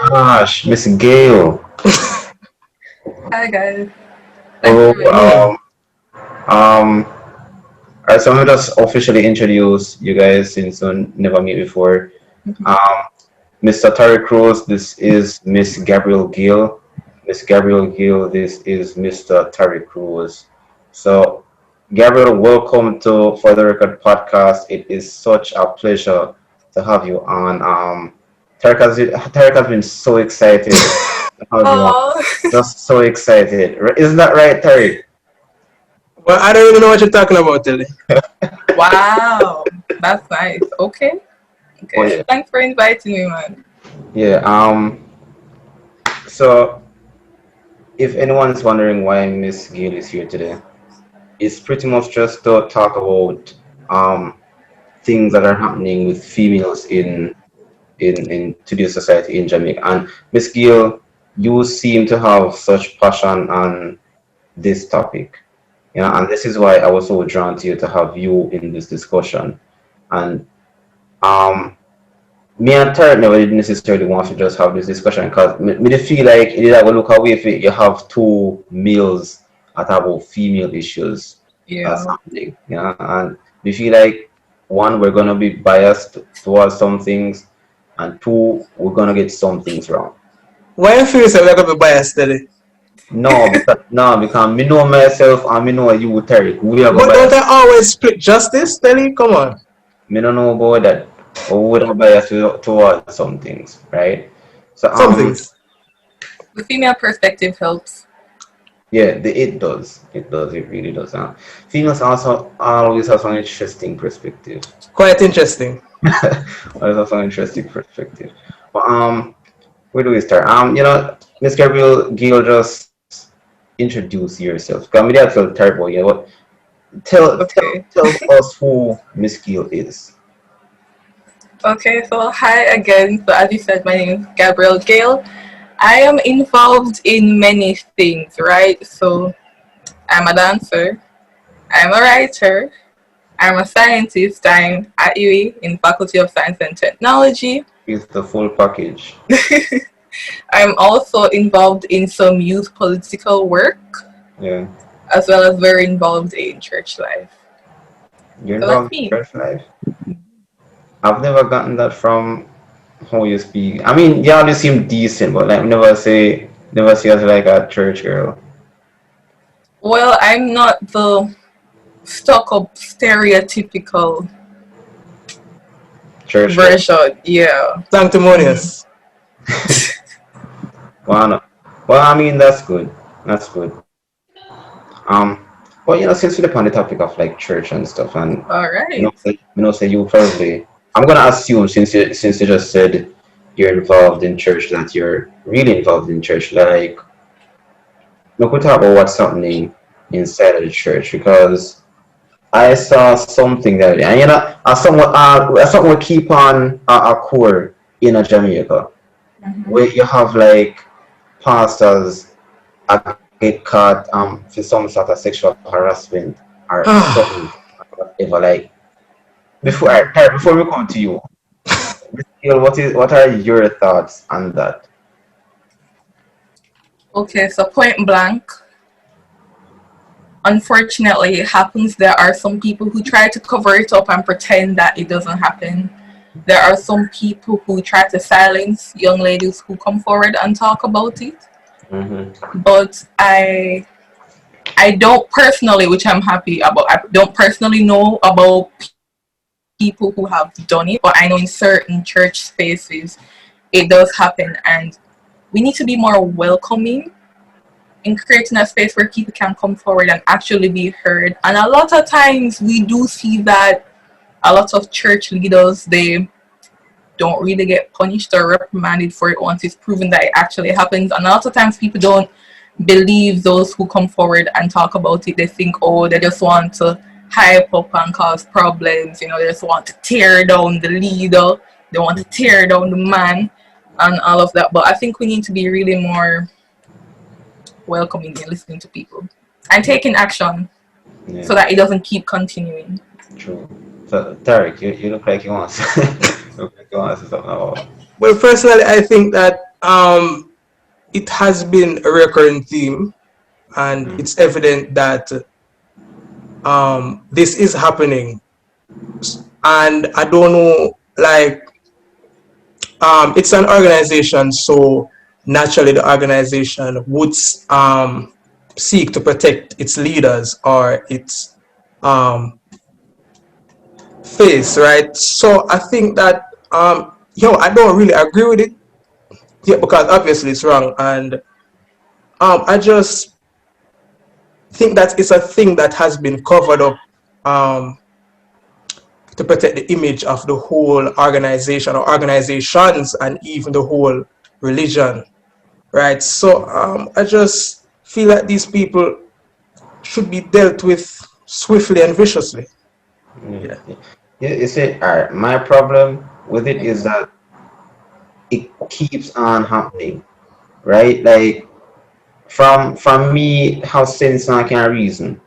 gosh, Miss Gail. Hi guys. Thanks Oh, for having me. um, alright, so I'm gonna just officially introduce you guys since we never met before. Um, Mr. Terry Cruz, this is Miss Gabriel Gill. Miss Gabriel Gill, this is Mr. Terry Cruz. So, Gabriel, welcome to For the Record podcast. It is such a pleasure to have you on. Tarek has been so excited to have you on. Oh, Just so excited. Isn't that right, Tarek? Well, I don't even know what you're talking about, Tilly. wow. That's nice. Okay. Oh Okay. yeah. Thanks for inviting me, man. Yeah. So if anyone's wondering why Miss Gill is here today, it's pretty much just to talk about things that are happening with females in today's society in Jamaica. And Miss Gill, you seem to have such passion on this topic. You know, and this is why I was so drawn to you to have you in this discussion. And um me and Tarek never did necessarily want to just have this discussion because me dey feel like it is look away if you have two males that have about female issues that's Yeah. happening. You know, and we feel like one, we're gonna be biased towards some things, and two, we're gonna get some things wrong. Why you feel yourself like a biased, Tilly? No, because me know myself and me know you, Tarek. We are go But don't bias. I always split justice, Tilly? Come on. Me don't know about that. But we would have bias towards some things, right? So Some things. The female perspective helps. yeah, it does. It does. It really does. Females also always have some interesting perspective. Quite interesting. Always have some interesting perspective. But where do we start? Miss Gabriel Gill, just introduce yourself. Cause me that feel terrible. You know what? Tell tell Okay. tell us who Miss Gill is. Okay, so hi again. So as you said, my name is Gabrielle Gale. I am involved in many things, right? So I'm a dancer, I'm a writer, I'm a scientist, I'm at UWI in Faculty of Science and Technology. Is the full package. I'm also involved in some youth political work, Yeah. as well as very involved in church life. You're So that's involved in me. church life. I've never gotten that from how you speak. I mean, you always seem decent, but like never see us like a church girl. Well, I'm not the stuck up stereotypical Church girl. version. Yeah. Sanctimonious. Well, no. Well, I mean that's good. That's good. Well, since we're upon the topic of like church and stuff, and All right. say you probably, I'm gonna assume since you just said you're involved in church that you're really involved in church. Like, we could talk about what's happening inside of the church because I saw something that, and as someone we keep on a core in a Jamaica, where you have like pastors get caught for some sort of sexual harassment or something whatever. Like before we come to you, what are your thoughts on that? Okay, so point blank. Unfortunately, it happens. There are some people who try to cover it up and pretend that it doesn't happen. There are some people who try to silence young ladies who come forward and talk about it. But I don't personally, which I'm happy about. I don't personally know about people who have done it, but I know in certain church spaces it does happen, and we need to be more welcoming in creating a space where people can come forward and actually be heard. And a lot of times we do see that a lot of church leaders, they don't really get punished or reprimanded for it once it's proven that it actually happens. And a lot of times people don't believe those who come forward and talk about it. They think, oh, they just want to hype up and cause problems. They just want to tear down the leader. They want to tear down the man and all of that. But I think we need to be really more welcoming and listening to people and taking action so that it doesn't keep continuing. True. So Tarek, you look like you want you look like you want to say something about. Well, personally, I think that Um, it has been a recurring theme, and Mm. it's evident that this is happening. And I don't know, like, it's an organization, so naturally the organization would seek to protect its leaders or its um, face, right? So I think that I don't really agree with it, yeah, because obviously it's wrong, and I just think that it's a thing that has been covered up um, to protect the image of the whole organization or organizations and even the whole religion, right? So I just feel that these people should be dealt with swiftly and viciously. Yeah. Yeah. Yeah, you see, alright, my problem with it is that it keeps on happening, right? Like from me, how sense and can reason,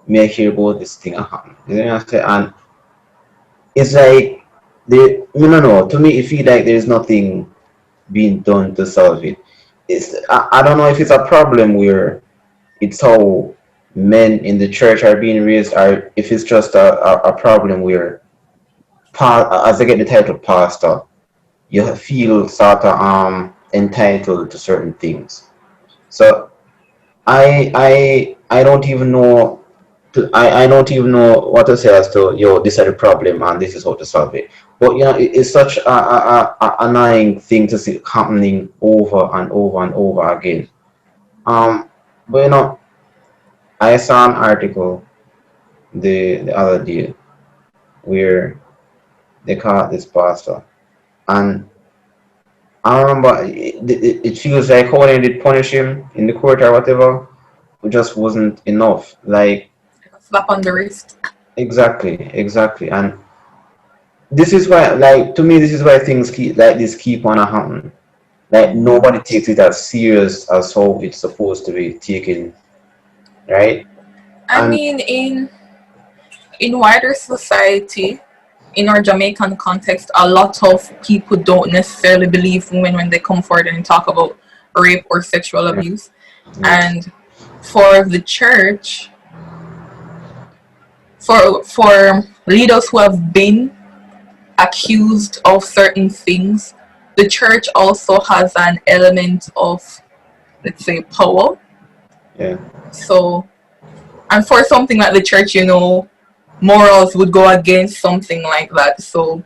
me I hear about this thing happen. You know what I'm saying? And it's like the no no no. To me, it feel like there's nothing being done to solve it. I don't know if it's a problem where it's how men in the church are being raised, or if it's just a problem where as I get the title pastor, you feel sort of entitled to certain things. So I don't even know I don't even know what to say as to this is the problem and this is how to solve it. But it's such a annoying thing to see happening over and over and over again. But I saw an article the other day where they caught this pastor, and I remember it feels like how they did punish him in the court or whatever, it just wasn't enough. Like Slap on the wrist. exactly, and this is why, like, to me, this is why things keep like this keep on happening. Like nobody takes it as serious as how it's supposed to be taken, right? I And mean, in wider society, in our Jamaican context, a lot of people don't necessarily believe women when they come forward and talk about rape or sexual yeah, abuse. yeah, And for the church, for leaders who have been accused of certain things, the church also has an element of, let's say, power. yeah, So, and for something like the church, morals would go against something like that. So,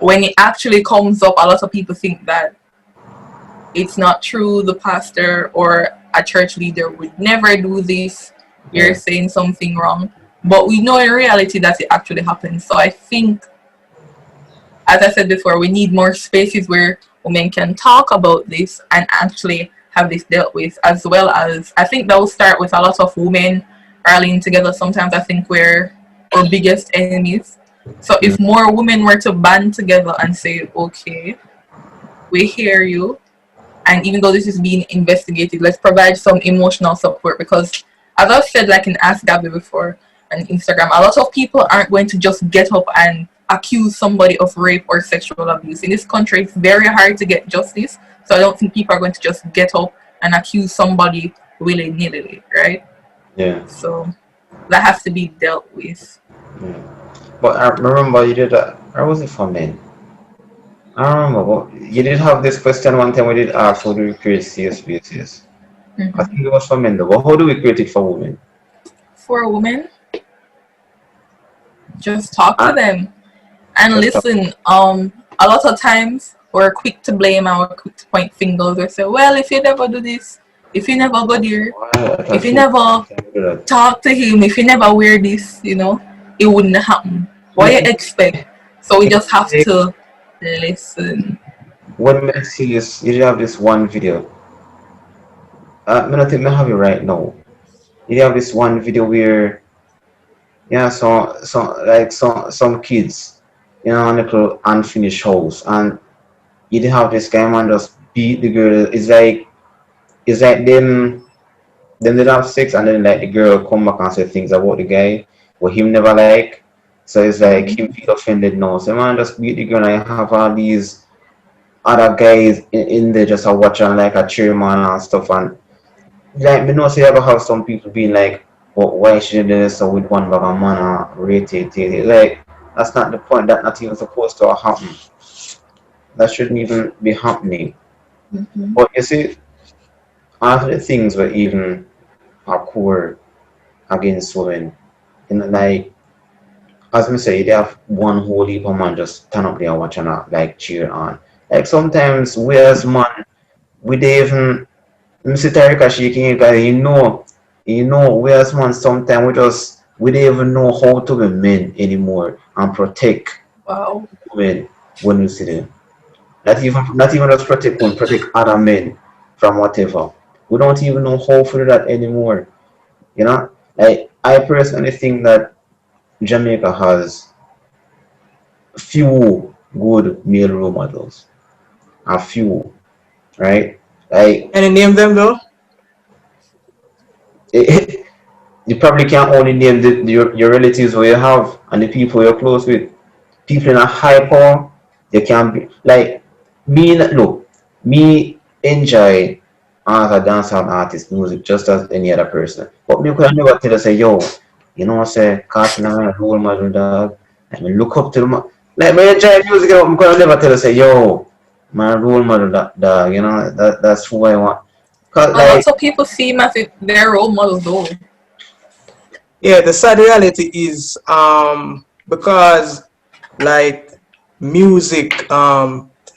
when it actually comes up, a lot of people think that it's not true. The pastor or a church leader would never do this. You're yeah, saying something wrong. But we know in reality that it actually happens. So I think, as I said before, we need more spaces where women can talk about this and actually have this dealt with, as well as I think that will start with a lot of women rallying together. Sometimes I think we're our biggest enemies. So if mm, more women were to band together and say, okay, we hear you, and even though this is being investigated, let's provide some emotional support, because as I've said, like in Ask Gabby before on Instagram, a lot of people aren't going to just get up and accuse somebody of rape or sexual abuse. In this country, it's very hard to get justice, so I don't think people are going to just get up and accuse somebody willy-nilly, right? yeah, So that has to be dealt with. yeah. But I remember you did that. Or was it for men? I don't remember. But you did have this question one time. We did ask how do we create safe spaces. I Hmm. think it was for men though. But how do we create it for women? For women, just talk to And them and just listen. A lot of times we're quick to blame and we're quick to point fingers or say, well, if you never do this, if you never go there, why I if thought you female never can do that. talk to him, if you never wear this, it wouldn't happen. What you Me, expect? So we just have like, to listen. when I see this, you did have this one video. I don't think I have it right now. You did have this one video where yeah, some kids, on a little unfinished house, and you did have this guy man just beat the girl. It's like them did have sex, and then like the girl come back and say things about the guy what him never like. So it's like him Mhm. feel offended now. So man just beat the girl and have all these other guys in there just a watching like a cheer man and stuff, and like me know say you ever have some people being like, but why should you do this so with one bag of man and rate it? Like that's not the point. That's not even supposed to happen. That shouldn't even be happening. Mm-hmm. But you see, other things were even are core against women. You know, like as me say, they have one whole heap of man just stand up there watching that like cheer on. Like sometimes we as man we don't even Mr. Tarika shaking it because we as man sometimes we don't even know how to be men anymore and protect Wow. women when we see them. Not even just protect women, protect other men from whatever. We don't even know how to do that anymore. You know? Like I personally think that Jamaica has few good male role models. A few, right? Like Any name them though? you probably can't only name your relatives who you have and the people you're close with. People in a high power, they can be like look, me enjoy as a dancehall artist music just as any other person. But me could never tell you say, yo, say Carson and my role model dog. Like me look up to them. Like me enjoy music, me could never tell you say, yo, my role model dog, that's who I want. Cause A like lot of people see him as their role model, though. Yeah, the sad reality is because like music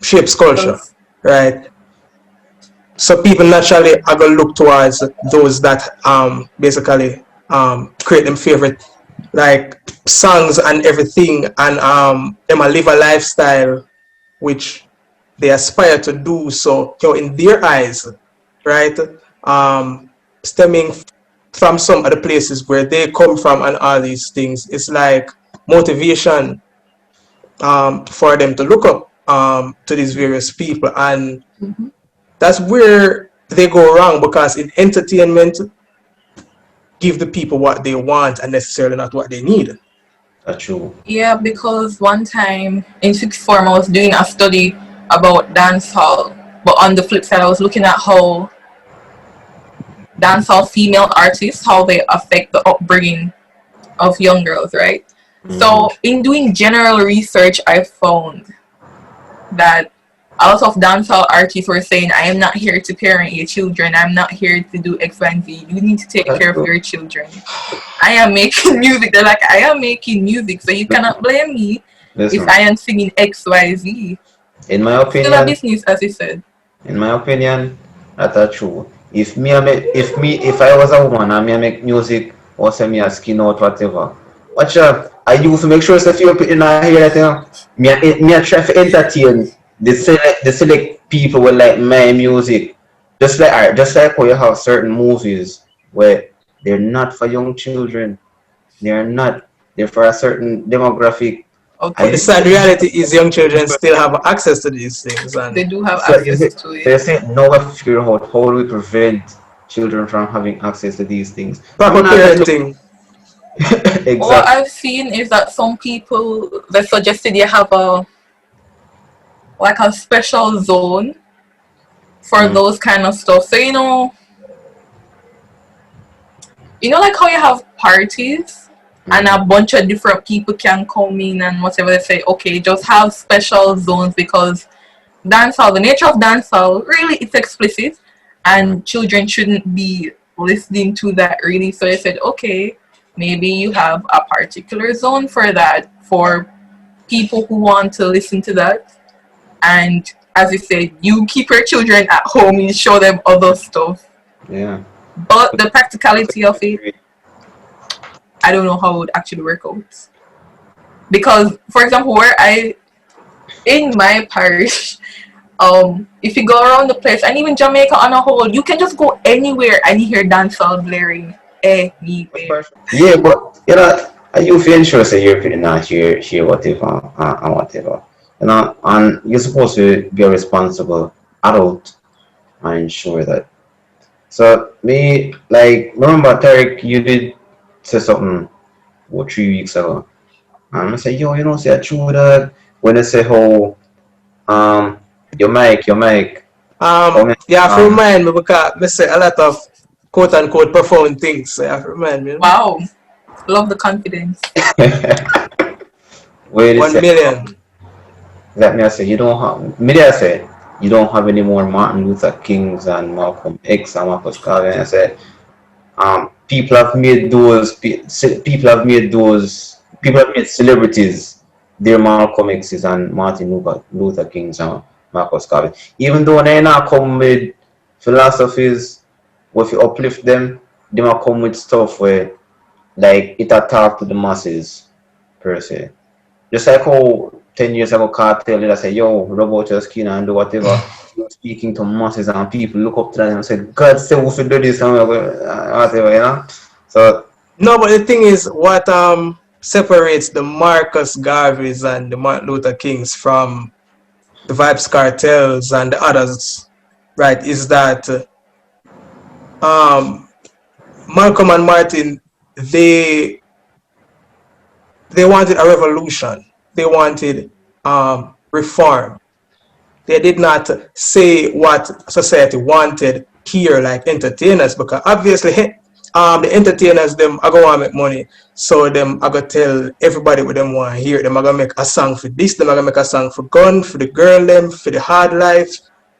shapes culture, Because right? So people naturally are gonna look towards those that basically create them favorite like songs and everything, and them a live a lifestyle which they aspire to do so, in their eyes, right? Stemming from some of the places where they come from and all these things, it's like motivation for them to look up to these various people, and mm-hmm. that's where they go wrong, because in entertainment give the people what they want and necessarily not what they need. that's true. Yeah, because one time in sixth form I was doing a study about dancehall, but on the flip side I was looking at how dancehall female artists, how they affect the upbringing of young girls, right? Hmm. So in doing general research, I found that a lot of dancehall artists were saying, I am not here to parent your children. I'm not here to do X, Y, and Z. You need to take That's care of true. your children. I am making music. They're like, I am making music, so you cannot blame me if Listen, I am singing X, Y, Z. in my Still a opinion, business, as you said. in my opinion, that's true. If I was a woman and me I make music or say me a skin out whatever, watch out. I used to make sure that few people in here that me I try to entertain the select people with like my music. Just like how you have certain movies where they're not for young children. They're not. They're for a certain demographic. I But the Okay. sad reality is young children still have access to these things, They and do have So you access say, to so it. you say now we figure out how do we prevent children from having access to these things. I'm proper not saying parenting. What exactly. I've seen is that some people they suggested you have a special zone for Mm, those kind of stuff. So like how you have parties and mm, a bunch of different people can come in and whatever they say, okay, just have special zones because dancehall, the nature of dancehall, really it's explicit mm. and children shouldn't be listening to that really. So I said, okay, maybe you have a particular zone for that for people who want to listen to that. And as you said, you keep your children at home and show them other stuff. Yeah. But the practicality of it, I don't know how it would actually work out. Because, for example, in my parish, if you go around the place, and even Jamaica on a whole, you can just go anywhere and you hear dancehall blaring anywhere. Yeah, but you feel sure say you're pretty not here whatever and whatever. And you're supposed to be a responsible adult and ensure that. So me like remember Tarek, you did say something 3 weeks ago. And I say, yo, say true that when they say how um Your mic. You have to Um, remind me because I say a lot of quote unquote profound things. So you have to remind me. Wow. Love the confidence. wait a 1 million. second. Let me say, you don't have, me I say, you don't have any more Martin Luther Kings and Malcolm X and Marcus Garvey. I said, people have made those, people have made those, people have made celebrities, their Malcolm X's and Martin Luther Kings and Marcus Garvey. Even though they not come with philosophies, where if you uplift them, they might come with stuff where, like, it attack to the masses, per se. Just like how 10 years ago cartel did I say, yo, rub out your skin and do whatever. Speaking to masses and people look up to them and say, God say we should do this and whatever, you know? So No, but the thing is, what separates the Marcus Garveys and the Martin Luther Kings from the Vibes Cartels and the others, right, is that um, Malcolm and Martin, they they wanted a revolution. They wanted reform. They did not say what society wanted here, like entertainers, because obviously the entertainers them are gonna make money. So them are gonna tell everybody what them want to hear. Them are gonna make a song for this, them are gonna make a song for gun, for the girl them, for the hard life,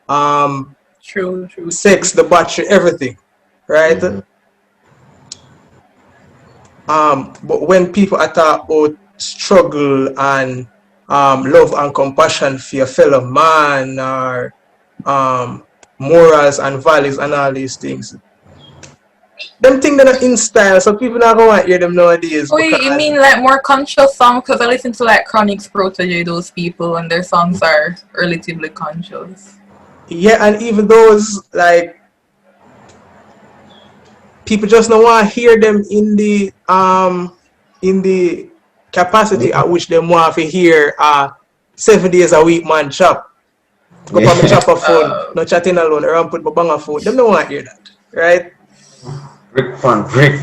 um, True, true, true. sex, the battery, everything. Right? mhm. But when people are talking about struggle and love and compassion for your fellow man or morals and values and all these things, them things they're not in style, so people not gonna hear them nowadays Wait, you because mean like more conscious songs? Because I listen to like Chronic's Protege, those people, and their songs are relatively conscious. yeah, and even those like people just don't want to hear them in the capacity at which they want to hear 7 days a week man chop. Go for my Yeah. chopper phone, Uh, no chatting alone, around put my banger phone. Them don't want to hear that, right? Brick fan, brick.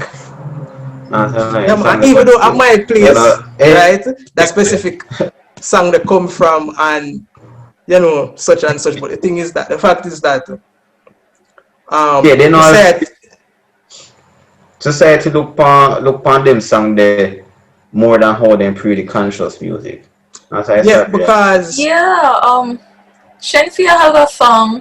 Yeah, It's man. on the Even though first at thing. my place, Hey, right, that specific song they come from and such and such. But the thing is that the fact is that yeah, they know society, society look upon them song there more than how them pretty conscious music. As I yeah, said, yeah. because yeah, Shensia has a song.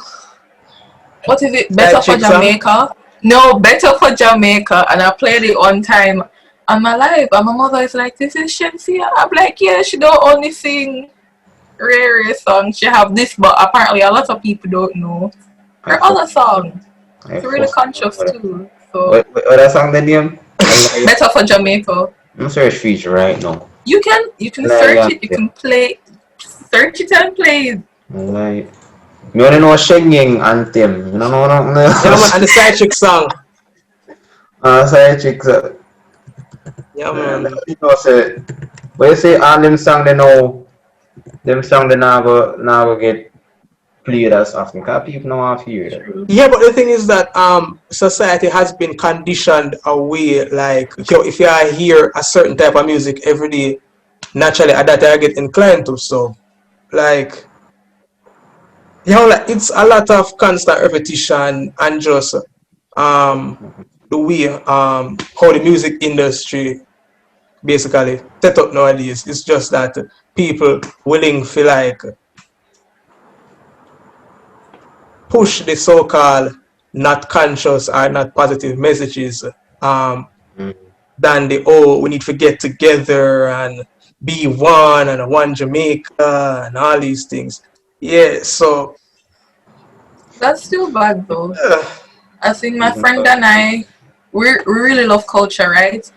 What is it? Better side for chick song. Jamaica? No, Better for Jamaica. And I played it one time on my live. And my mother is like, this is Shensia. I'm like, yeah, she don't only sing rare songs. She have this, but apparently a lot of people don't know I her fuck, other song. I It's really fuck. conscious too. So What that song the name? I Better for Jamaica. I'm search feature right now. You can search it, you can play, search it and play it. Like, me only know Shenyang anthem. You know nothing Yeah, man, else. and the side chick song. Side chicks. Yeah, man. You know, say, but you say all them song they know, them song they now go get played as often. Cause people know how to hear that. True. Yeah, but the thing is that society has been conditioned away. Like, if you hear a certain type of music every day, naturally at that I get inclined to. So, like, like it's a lot of constant repetition and just the way how the music industry basically set up nowadays. It's just that people willing to like push the so-called not conscious or not positive messages Mm. than the we need to get together and be one and one Jamaica and all these things. Yeah, so That's still bad though. uh, I think my Even friend and I, we really love culture, right?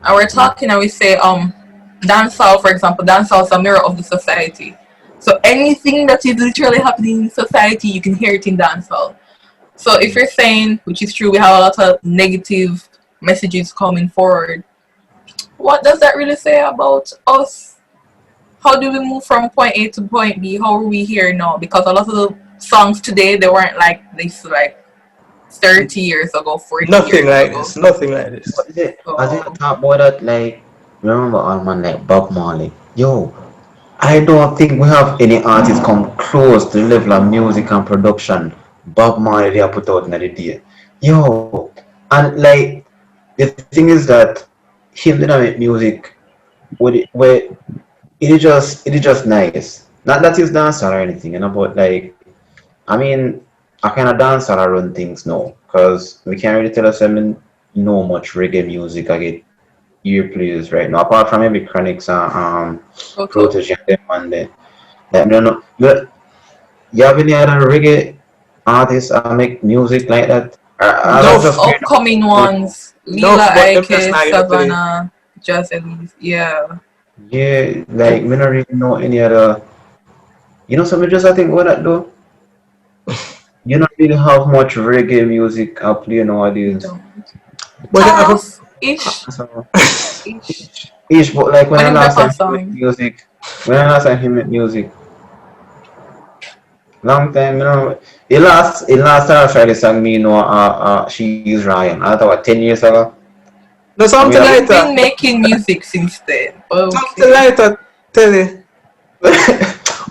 And we're mm, talking and we say, dancehall, for example, dancehall is a mirror of the society. So anything that is literally happening in society, you can hear it in dancehall. So if you're saying, which is true, we have a lot of negative messages coming forward, what does that really say about us? How do we move from point A to point B? How are we here now? Because a lot of the songs today, they weren't like this like 30 years ago, 40 nothing years like ago. this, nothing like this. as in So, talk about that, like remember all man like Bob Marley. Yo, I don't think we have any artists come close to the level of music and production Bob Marley they have put out in the day. Yo, and like the thing is that him didn't make music where it is just nice. Not that he's dancehall or anything, but like I mean I kind of dancehall I run things now because we can't really tell us I mean know much reggae music. I get earplays right now apart from maybe Chronics and Toto. Protege and them and then like, I don't know. You have any other reggae artists make music like that? I No, was Just just hearing upcoming about ones. no, Lila but them just Ike, not here today. Savannah, Just Elise. Yeah. yeah, like me not really know any other. You know, something just I think what that though. You don't really have much reggae music playing We nowadays. don't. But they have a, Taros ish. So Ish. ish, but like when But I him last drop a time he made song. music, when I last time he made music, long time, you know. The last time I tried the song, me, you know, she's Ryan. I thought what 10 years ago. no I mean, something He's lighter. been making music since then. Something Okay. lighter, tell you.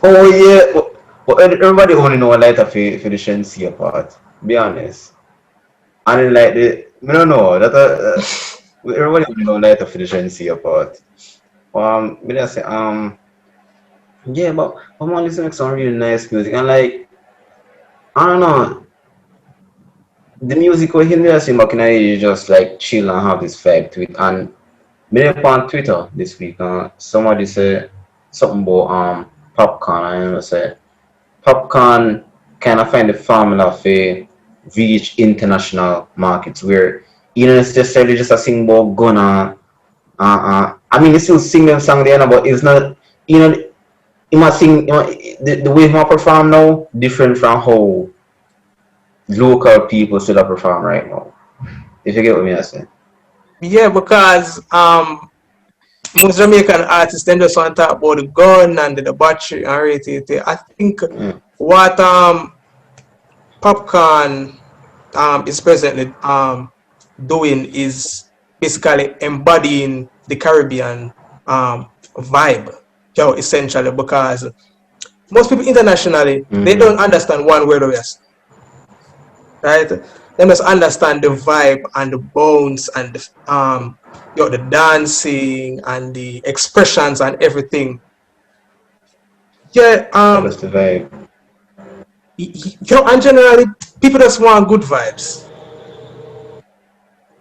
oh yeah, but everybody only know lighter for the Shensia part. Be honest. And then, like I don't know that everybody only know lighter for the Shensia part. Me just say yeah, but I'm only listening to some really nice music and like I don't know the music we hear me say back in you just like chill and have this vibe to it and me up on Twitter this week somebody say something about popcorn and I say popcorn kind of find the formula for reach international markets where you know it's necessarily just a sing about gonna I mean you still sing them song there but it's not you know you must sing you know, the way he perform now different from how local people still perform right now if you get what me I say. Yeah, because most Jamaican artists then just want to talk about the gun and the battery and rate it. I think Mm, what Popcorn is presently doing is basically embodying the Caribbean vibe, essentially because most people internationally they mm, don't understand one word of it, right? They must understand the vibe and the bones and the dancing and the expressions and everything. Yeah, that's the vibe. and generally people just want good vibes.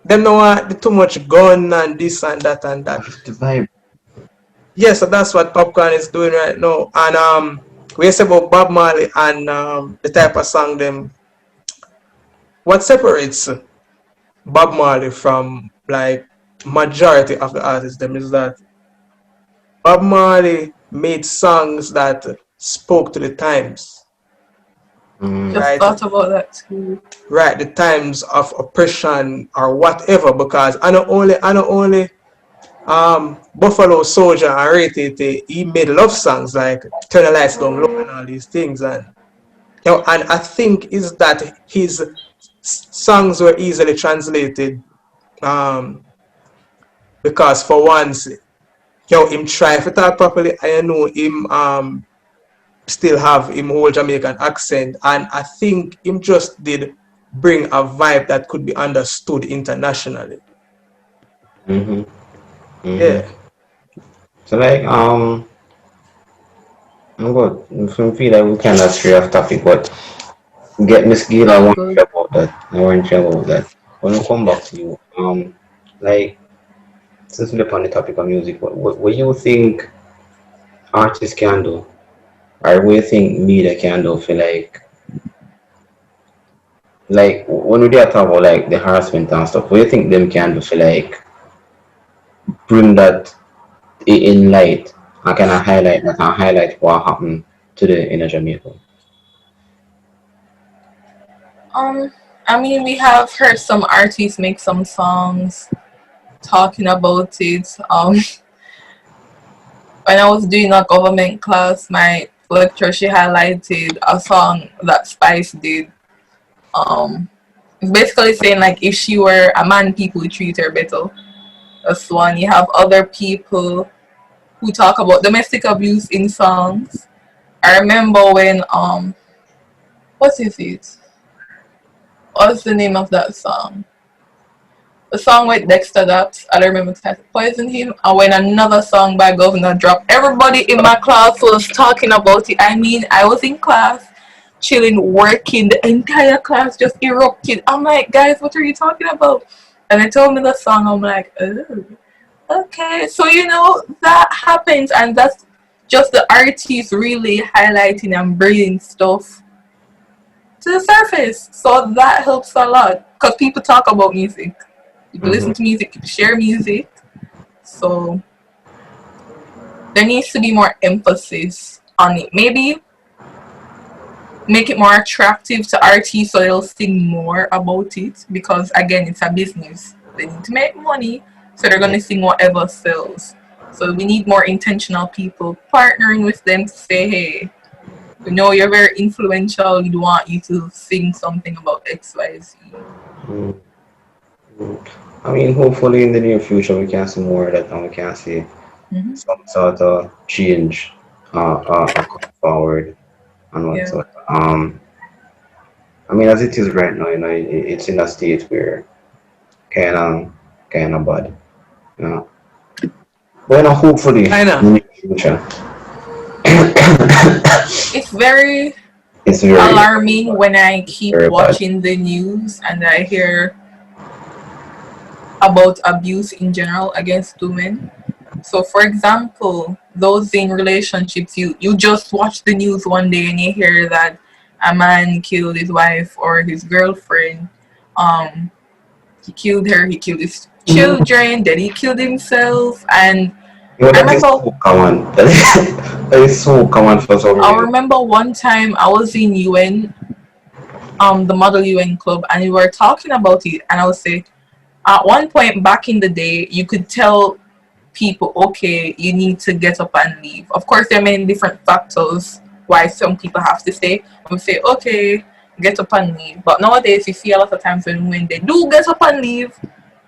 Them no want too much gun and this and that and that. That's the vibe. Yeah, so that's what Popcorn is doing right now. And we say about Bob Marley and the type of song them. What separates Bob Marley from like majority of the artists them is that Bob Marley made songs that spoke to the times, Mm, Just right? thought about that too. Right, the times of oppression or whatever. Because I not only Buffalo Soldier and Ratete, he made love songs like Turn the Lights Down Low and all these things. And and I think is that his songs were easily translated um, because for once, him try to talk properly. I know him still have him whole Jamaican accent, and I think him just did bring a vibe that could be understood internationally. mm-hmm, mm-hmm. Yeah, So like I'm good. From feel like we kind of stray off topic, but get Miss Gill, I All want to good. hear about that. I want to hear about that. When we come back to you, like since we're on the topic of music, what you think artists can do, or what you think media can do for like when we talk about like the harassment and stuff, what do you think them can do for like bring that in light and kind of highlight that and highlight what happened to the inner Jamaica? Um, I mean, we have heard some artists make some songs talking about it. When I was doing a government class, my lecturer she highlighted a song that Spice did. Um, it's basically saying like if she were a man, people would treat her better. That's one. You have other people who talk about domestic abuse in songs. I remember when what is it? What's the name of that song? The song with Dexter Daps, I don't remember the title, Poison Him, and when another song by Governor dropped, everybody in my class was talking about it. I mean, I was in class, chilling, working, the entire class just erupted. I'm like, guys, what are you talking about? And they told me the song, I'm like, oh, okay. So, that happens, and that's just the artists really highlighting and bringing stuff to the surface. So that helps a lot, because people talk about music. People Mm-hmm. listen to music, people share music. So there needs to be more emphasis on it. Maybe make it more attractive to artists so they'll sing more about it, because again, it's a business. They need to make money, so they're gonna sing whatever sells. So we need more intentional people partnering with them to say, hey, you're very influential, we want you to sing something about XYZ. Mm-hmm. I mean, hopefully in the near future we can see more of that and we can see Mm-hmm. some sort of change come forward and what Yeah. sort. I mean, as it is right now, it's in a state where kind of bad, you know. But hopefully I in know. the near future, It's very it's very alarming when I keep very bad. watching the news and I hear about abuse in general against women. So, for example, those in relationships, you just watch the news one day and you hear that a man killed his wife or his girlfriend. Um, he killed her, he killed his children, then he killed himself. And I That is remember, so common. That is so common for some I reason. remember one time I was in UN, the Model UN Club, and we were talking about it, and I would say, at one point back in the day, you could tell people, okay, you need to get up and leave. Of course, there are many different factors why some people have to stay. I would say, okay, get up and leave. But nowadays, you see a lot of times when they do get up and leave,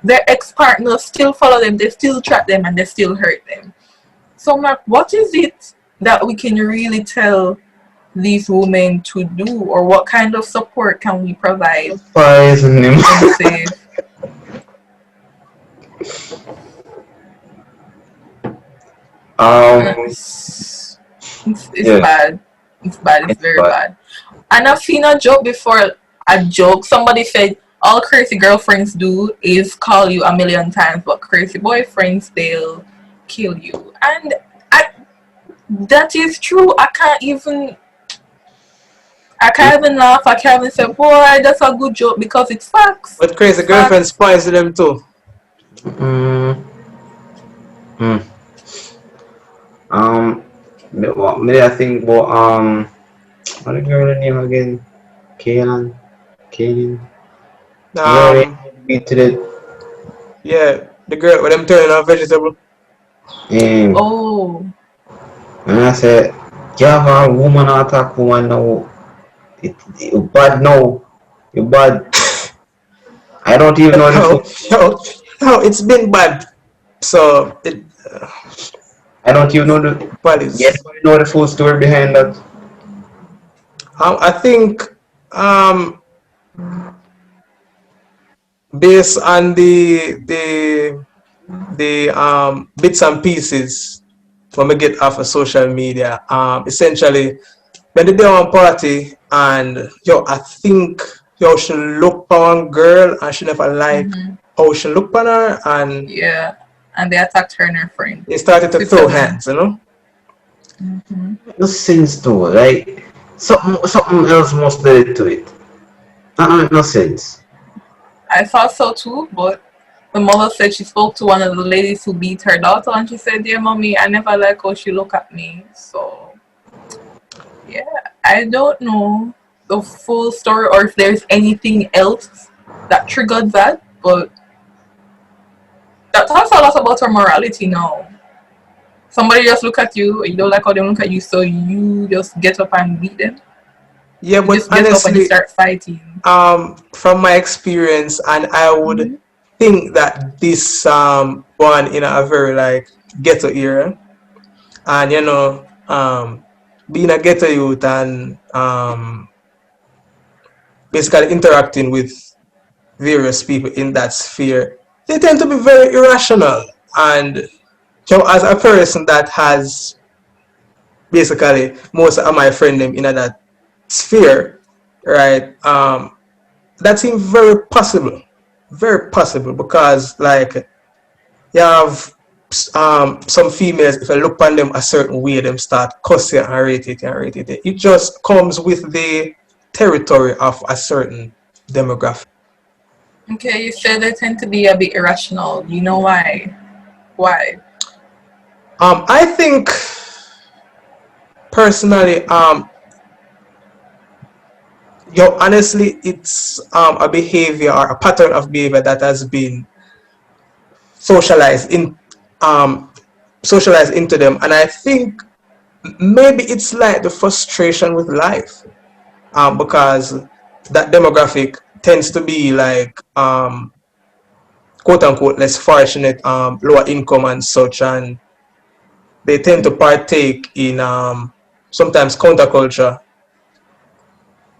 their ex-partners still follow them, they still trap them, and they still hurt them. So I'm like, what is it that we can really tell these women to do, or what kind of support can we provide Poison him. to keep them safe? um, It's yeah, bad. It's bad. It's it's very bad. bad. And I've seen a joke before. A joke. Somebody said all crazy girlfriends do is call you a million times, but crazy boyfriends they'll kill you. And that is true. I can't even laugh. I can't even say, boy, that's a good joke, because it's facts. But crazy It's girlfriends facts. poison them too. Mm, mm. Um, maybe I think, but what the girl name again? Kanan, Kanan. The girl they Um, beat to the yeah, the girl with them turning on vegetable. um, Oh, and I said, you have a woman attack woman now. You bad now. You bad. I don't even know the full Yo, yo, yo, it's been bad. So I don't even know the bad yet is. know the full story behind that. I think um, based on the bits and pieces when we get off of social media, essentially when they do one party and yo, I think yo she look for one girl and she never like mm-hmm. how she look on her and Yeah. And they attacked her and her friend. they started to throw Switzerland. hands, you know. Mm-hmm. No sense though. Like something else must lead to it. That don't make no sense. I thought so too, but the mother said she spoke to one of the ladies who beat her daughter, and she said, "Dear mommy, I never like how she look at me." So yeah, I don't know the full story or if there's anything else that triggered that, but that talks a lot about her morality now. Somebody just look at you, you don't like how they look at you, so you just get up and beat them. Yeah, You but just get up and you honestly, start fighting. from my experience, and I would Mm-hmm. think that this born in a very like ghetto era. and being a ghetto youth and basically interacting with various people in that sphere, they tend to be very irrational. And as a person that has basically most of my friend them in that sphere, right? That seems very possible because like you have some females, if I look on them a certain way, them start cussing and rate it and rate it. It just comes with the territory of a certain demographic. Okay, you said they tend to be a bit irrational. You know why? Why? I think personally, honestly, it's a behavior or a pattern of behavior that has been socialized in um, socialized into them, and I think maybe it's like the frustration with life, because that demographic tends to be like quote unquote less fortunate, lower income and such, and they tend to partake in sometimes counterculture,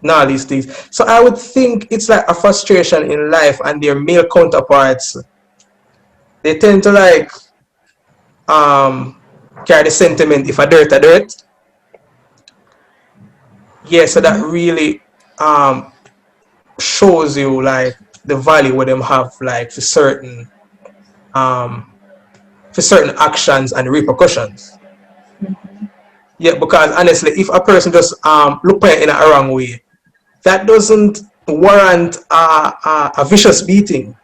none of these things. So I would think it's like a frustration in life, and their male counterparts, they tend to like carry the sentiment, if a dirt a dirt. Yeah, so that Mm-hmm. really shows you like the value where them have like um for certain actions and repercussions. Yeah, because honestly, if a person just look at it in a wrong way, that doesn't warrant a vicious beating.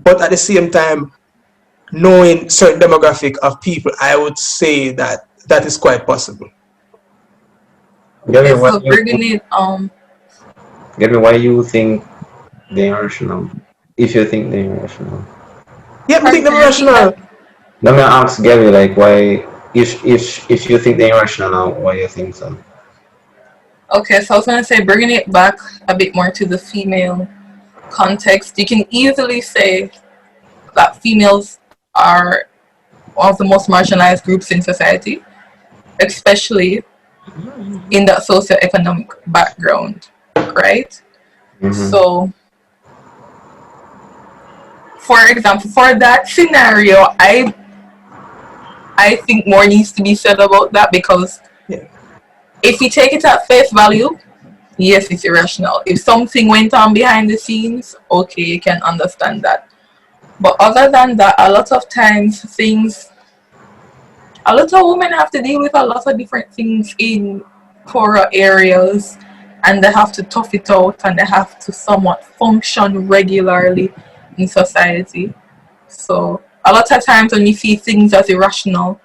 But at the same time, knowing certain demographic of people, I would say that that is quite possible. Gabby, Okay, why so you bringing think? it Gabby, why you think they're irrational? If you think they're irrational. Yeah, I think pardon them me, repeat rational. that. Let me ask Gabby, like, why? If you think they're irrational now, why you think so? Okay, so I was gonna say bringing it back a bit more to the female context, you can easily say that females are one of the most marginalized groups in society, especially in that socioeconomic background, right? Mm-hmm. So, for example, for that scenario, I think more needs to be said about that because Yeah. if we take it at face value, yes, it's irrational. If something went on behind the scenes, okay, you can understand that. But other than that, a lot of times a lot of women have to deal with a lot of different things in poorer areas, and they have to tough it out and they have to somewhat function regularly in society. So a lot of times when you see things as irrational,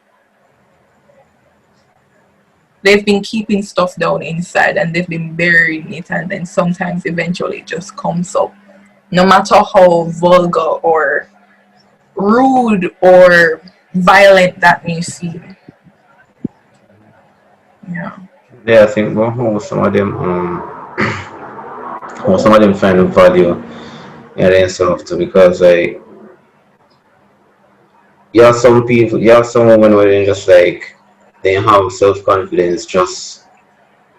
they've been keeping stuff down inside and they've been burying it, and then sometimes eventually it just comes up. No matter how vulgar or rude or violent that may seem. Yeah. Yeah, I think well, how some of them find the value in themselves too, because like you have some women where they just like they have self confidence just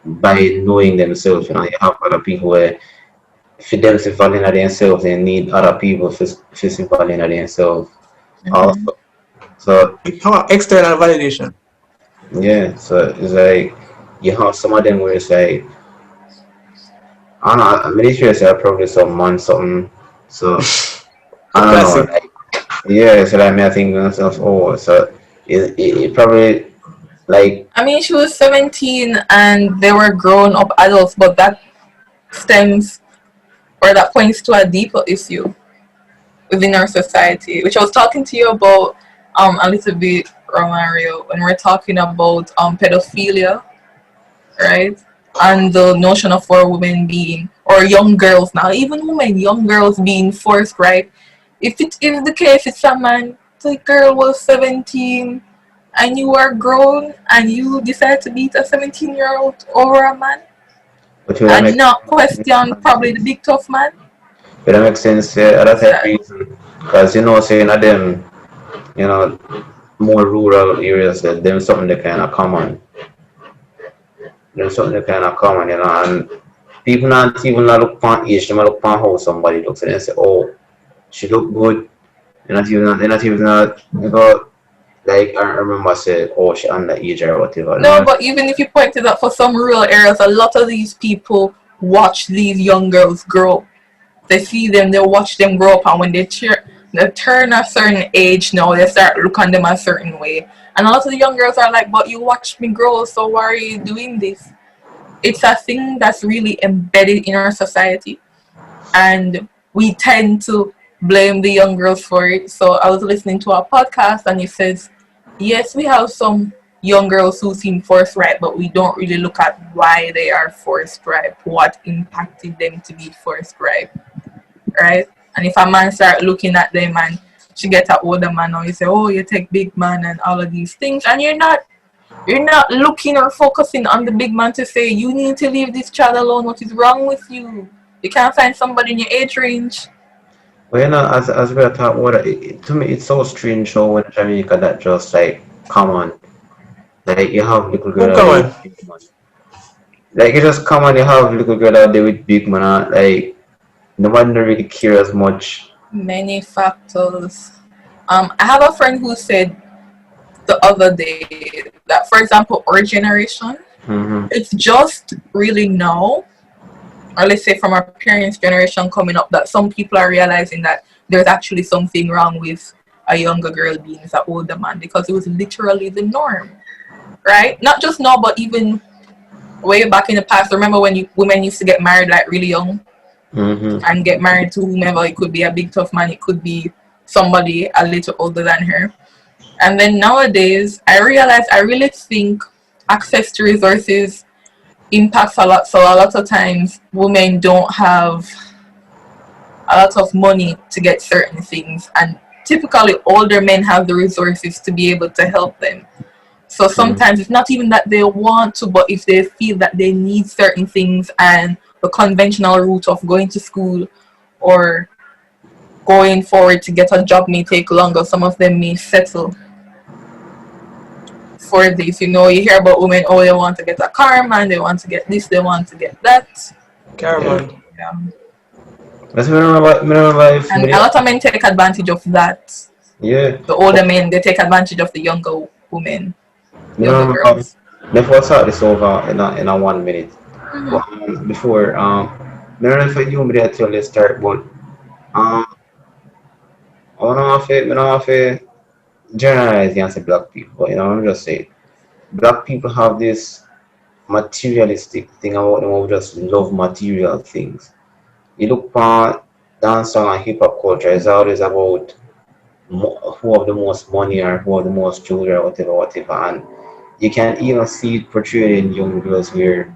by knowing themselves. You know, you have other people where for them to value in themselves, they need other people to value in themselves Mm-hmm. also. So External validation. yeah, so it's like you have some of them where it's like I don't know. I'm pretty sure it's probably some man something. So I don't know. Classic. Like, yeah, so like me, I think to myself, oh, so it probably like I mean, she was 17 and they were grown up adults, but that stems or that points to a deeper issue within our society, which I was talking to you about a little bit, Romario, when we're talking about pedophilia, right? And the notion of for women being, or young girls now, even women, young girls being forced, right? If it is the case, it's a man, the girl was 17 and you are grown and you decide to beat a 17-year-old over a man but will that and make not question probably the sense? big tough man. Will that make sense? Yeah, that What's type of that? reason. Because saying that them, you know, more rural areas that them something they kind of common. Them something they kind of common, you know, and people not even not look upon age, they might look upon how somebody looks and they say, oh, she look good. They're not even not, you know, like I remember I said, oh, she underage or whatever. No, No, but even if you pointed out for some rural areas, a lot of these people watch these young girls grow up. They see them, they watch them grow up, and when they turn a certain age now, they start look on them a certain way. And a lot of the young girls are like, "But you watched me grow, so why are you doing this?" It's a thing that's really embedded in our society, and we tend to blame the young girls for it. So I was listening to a podcast, and it says, yes, we have some young girls who seem forced right, but we don't really look at why they are forced right, what impacted them to be forced right? And if a man start looking at them and she get an older man now, you say, oh, you take big man and all of these things, and you're not looking or focusing on the big man to say you need to leave this child alone. What is wrong with you? You can't find somebody in your age range. but you know, as we are talking about it, to me, it's so strange how in Jamaica that just like come on, like you have little Who girl out come there on? with big man, like you just come on, you have little girl out there with big man, like nobody don't really care as much. Many factors. I have a friend who said the other day that, for example, our generation, Mm-hmm. it's just really now, or let's say from our parents' generation coming up, that some people are realizing that there's actually something wrong with a younger girl being with an older man, because it was literally the norm, right? Not just now, but even way back in the past. Remember when women used to get married like really young Mm-hmm. and get married to whomever? It could be a big tough man, it could be somebody a little older than her. And then nowadays, I realize I really think access to resources impacts a lot. So a lot of times, women don't have a lot of money to get certain things, and typically older men have the resources to be able to help them. So sometimes it's not even that they want to, but if they feel that they need certain things and the conventional route of going to school or going forward to get a job may take longer, some of them may settle for this. You hear about women, oh, they want to get a car, man, they want to get this, they want to get that. Yeah. Caramon. Yeah. That's me remember if And me, a lot of men take advantage of that. yeah. The older men, they take advantage of the younger women, Me younger remember girls. before I start this over in a 1 minute. Mm-hmm. But before me don't know if you me tell you start, but um I don't know if generalize against black people, but I'm just saying black people have this materialistic thing about them who just love material things. You look for dance song and hip hop culture, it's always about who have the most money or who have the most jewelry or whatever. And you can even see it portrayed in young girls where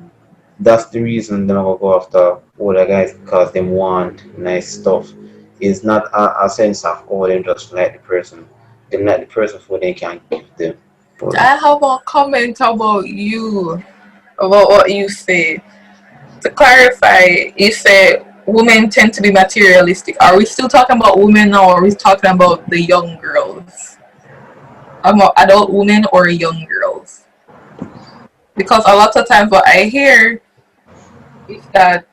that's the reason they never go after older guys because they want nice stuff. It's not a sense of oh they just like the person. They like the person for they can give them. But I have a comment about you, about what you say. To clarify, you say women tend to be materialistic. Are we still talking about women now, or are we talking about the young girls? About adult women or young girls? Because a lot of times what I hear is that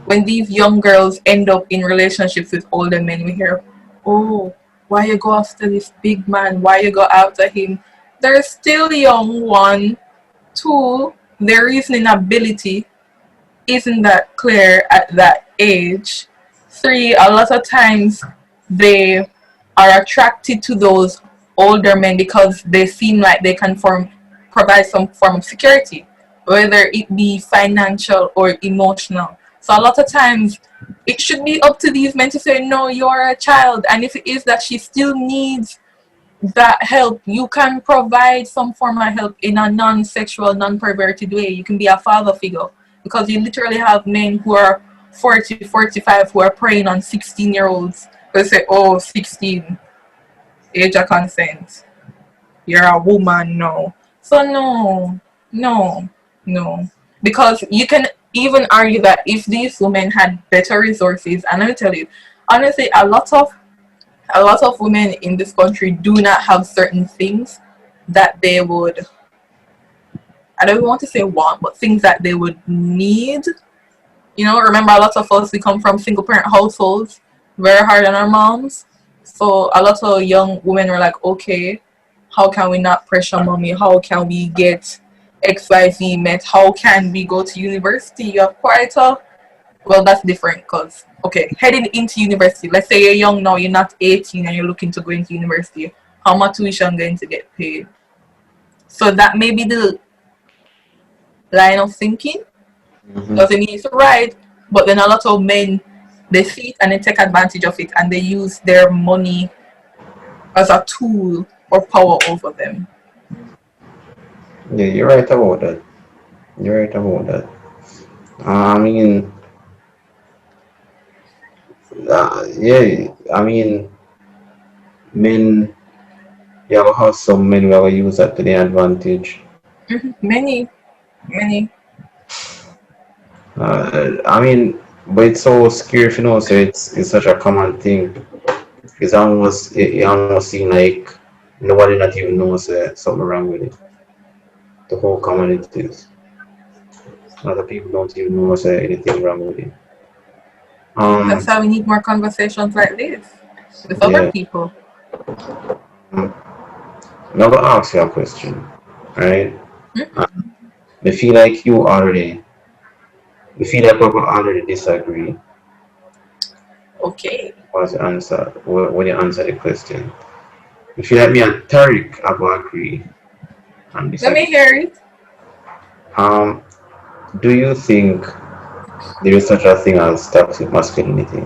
when these young girls end up in relationships with older men, we hear, oh, why you go after this big man? Why you go after him? They're still young, one. Two, their reasoning ability isn't that clear at that age. Three, a lot of times they are attracted to those older men because they seem like they can provide some form of security, whether it be financial or emotional. So a lot of times it should be up to these men to say, no, you're a child. And if it is that she still needs that help, you can provide some form of help in a non-sexual, non-perverted way. You can be a father figure, because you literally have men who are 40, 45 who are preying on 16-year-olds. They say, oh, 16, age of consent, you're a woman now. So no, no, because you can even argue that if these women had better resources, and let me tell you honestly, a lot of a lot of women in this country do not have certain things that they would, I don't want to say want, but things that they would need. You know, remember a lot of us, we come from single parent households, very hard on our moms. So a lot of young women were like, okay, how can we not pressure mommy? How can we get XYZ met? How can we go to university? You have quite a, well, that's different because, okay, heading into university, let's say you're young now, you're not 18 and you're looking to go into university. How much tuition going to get paid? So that may be the line of thinking. Mm-hmm. Doesn't mean it's right, but then a lot of men, they see it and they take advantage of it and they use their money as a tool or power over them. Yeah, you're right about that. You're right about that. I mean, yeah, I mean, men, you ever have some men who ever use that to their advantage. Many, many. I mean, but it's so scary, you know, so it's such a common thing. It almost seems like nobody not even knows something wrong with it. The whole communities. Other people don't even know anything wrong with it. That's Um, why we need more conversations like this with other yeah. people. Um, I'm gonna ask you a question, right? Uh, I feel like we feel like we already disagree. Okay. What's the answer? When you answer the question, I feel like me and Tariq have agree and Let me disagree. hear it. Um, do you think there is such a thing as toxic masculinity?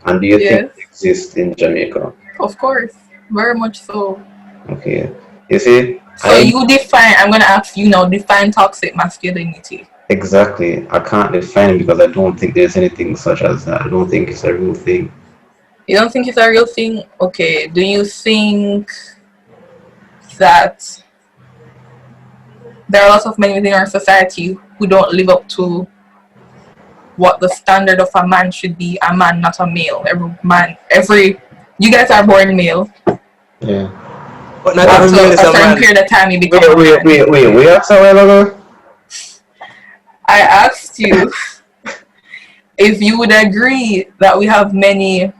And do you think Yes, it exists in Jamaica? of course. Very much so. Okay. You see, So you define, I'm going to ask you now, define toxic masculinity. exactly. I can't define it because I don't think there's anything such as that. I don't think it's a real thing. You don't think it's a real thing? Okay. Do you think that there are lots of men within our society who don't live up to what the standard of a man should be? A man, not a male. You guys are born male. Yeah. But not every male After is a a certain man. period of time, you become Wait, a wait, man. wait, wait. We asked a while ago? I asked you if you would agree that we have many.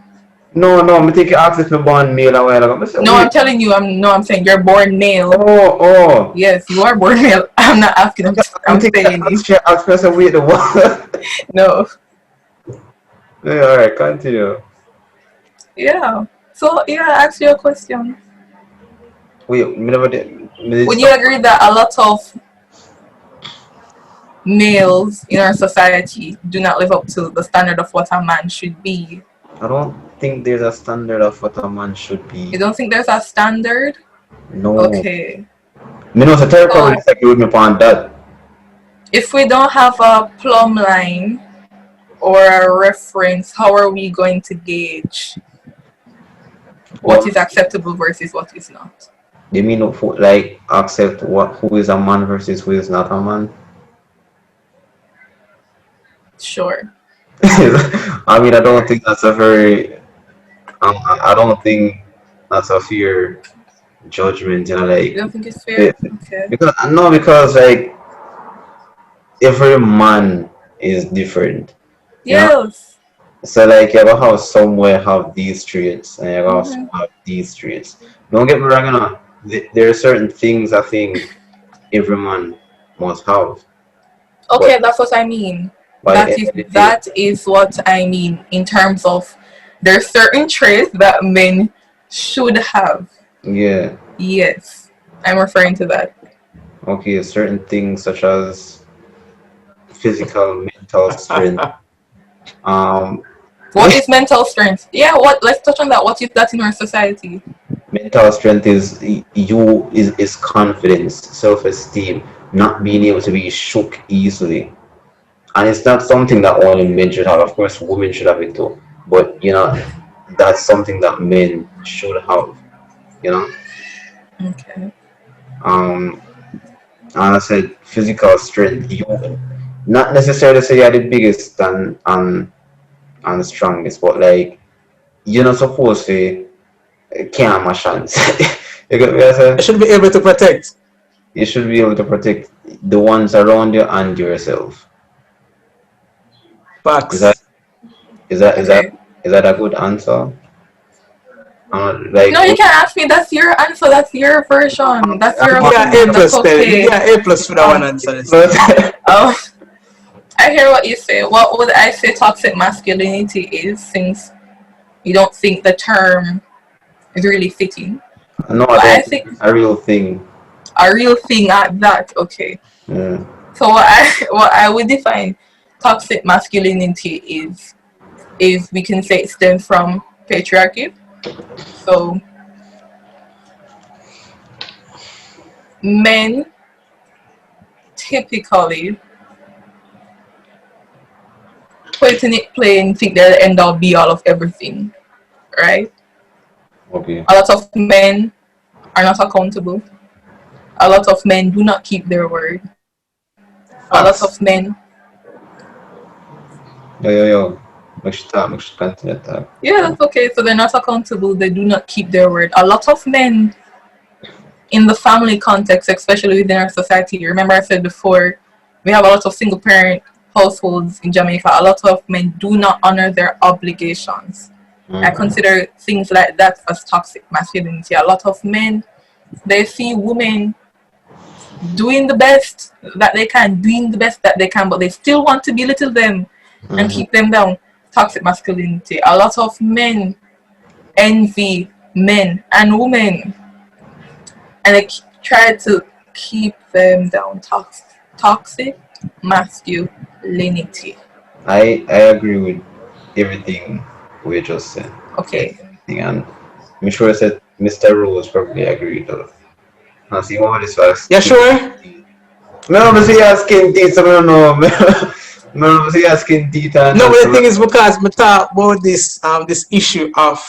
No, no. I think you asked if we're born male a while ago. I said, No, I'm wait. telling you. I'm saying you're born male. Oh, oh. Yes, you are born male. I'm not asking. I'm I'm thinking saying it. I said, wait, the what? No. Yeah, all right, continue. Yeah. So yeah, I asked you a question. Wait, me never did. Me Would you stop. agree that a lot of males in our society do not live up to the standard of what a man should be? I don't think there's a standard of what a man should You be. don't think there's a standard? No. Okay. Me know, so Terry probably So disagree with me upon that. if we don't have a plumb line or a reference, how are we going to gauge what What is acceptable versus what is not? they mean like accept what who is a man versus who is not a man? Sure. I mean, I don't Sure. think that's a very. I don't think that's a fair judgment. You know, You don't think it's be- fair? Okay. because no, because like every man is different. You know, Yes. so like you ever have somewhere have these traits and you ever have some Hmm. have these traits. Don't get me wrong, you know, there are certain things I think every man must have, but Okay, that's what I mean. by the That end is of the day, that is what I mean in terms of there's certain traits that men should have. yeah, Yes. I'm referring to that. okay, certain things such as physical, mental strength, um, What is mental strength? Yeah, what let's touch on that. What is that in our society? mental strength is confidence, self-esteem, not being able to be shook easily. And it's not something that only men should have. Of course, women should have it too. But you know, that's something that men should have. You know, Okay. um, and I said physical strength. You not necessarily say you're the biggest and strongest, but like you're not supposed to can't my chance. You get me? I I say? should be able to protect. You should be able to protect the ones around you and yourself. Is that Facts. is that is that Okay. is that a good answer? No, Like, you can't ask me. That's your answer. That's your version. That's You your get an A opinion. That's plus then. You okay. get an A plus for that one Um, answer. Still. but oh, I hear what you say. What would I say toxic masculinity is, since you don't think the term is really fitting? no, I But I don't think think it's a real thing. a real thing at that. Okay. Yeah. So what I would define toxic masculinity is we can say it stems from patriarchy. So men typically, putting it plain, think they're the end all be all of everything, right? Okay. A lot of men are not accountable. A lot of men do not keep their word. A lot of Facts. men, Yo. We should continue that. yeah, that's okay. So they're not accountable. They do not keep their word. A lot of men in the family context, especially within our society. Remember, I said before, we have a lot of single parent households in Jamaica. A lot of men do not honor their obligations. I Mm-hmm. consider things like that as toxic masculinity. A lot of men, they see women doing the best that they can, doing the best that they can, but they still want to belittle them and Mm-hmm. keep them down. Toxic masculinity. A lot of men envy men and women, and they try to keep them down. Toxic masculinity. I agree with everything we just said. Okay. Everything, and I'm sure I said Mr. Rose probably agreed with us. Now see what this was Yeah, skin sure. teeth. Me no see your skin teeth, so I don't know. Me no see your skin teeth and No, that. but the So thing is because we talk about this issue of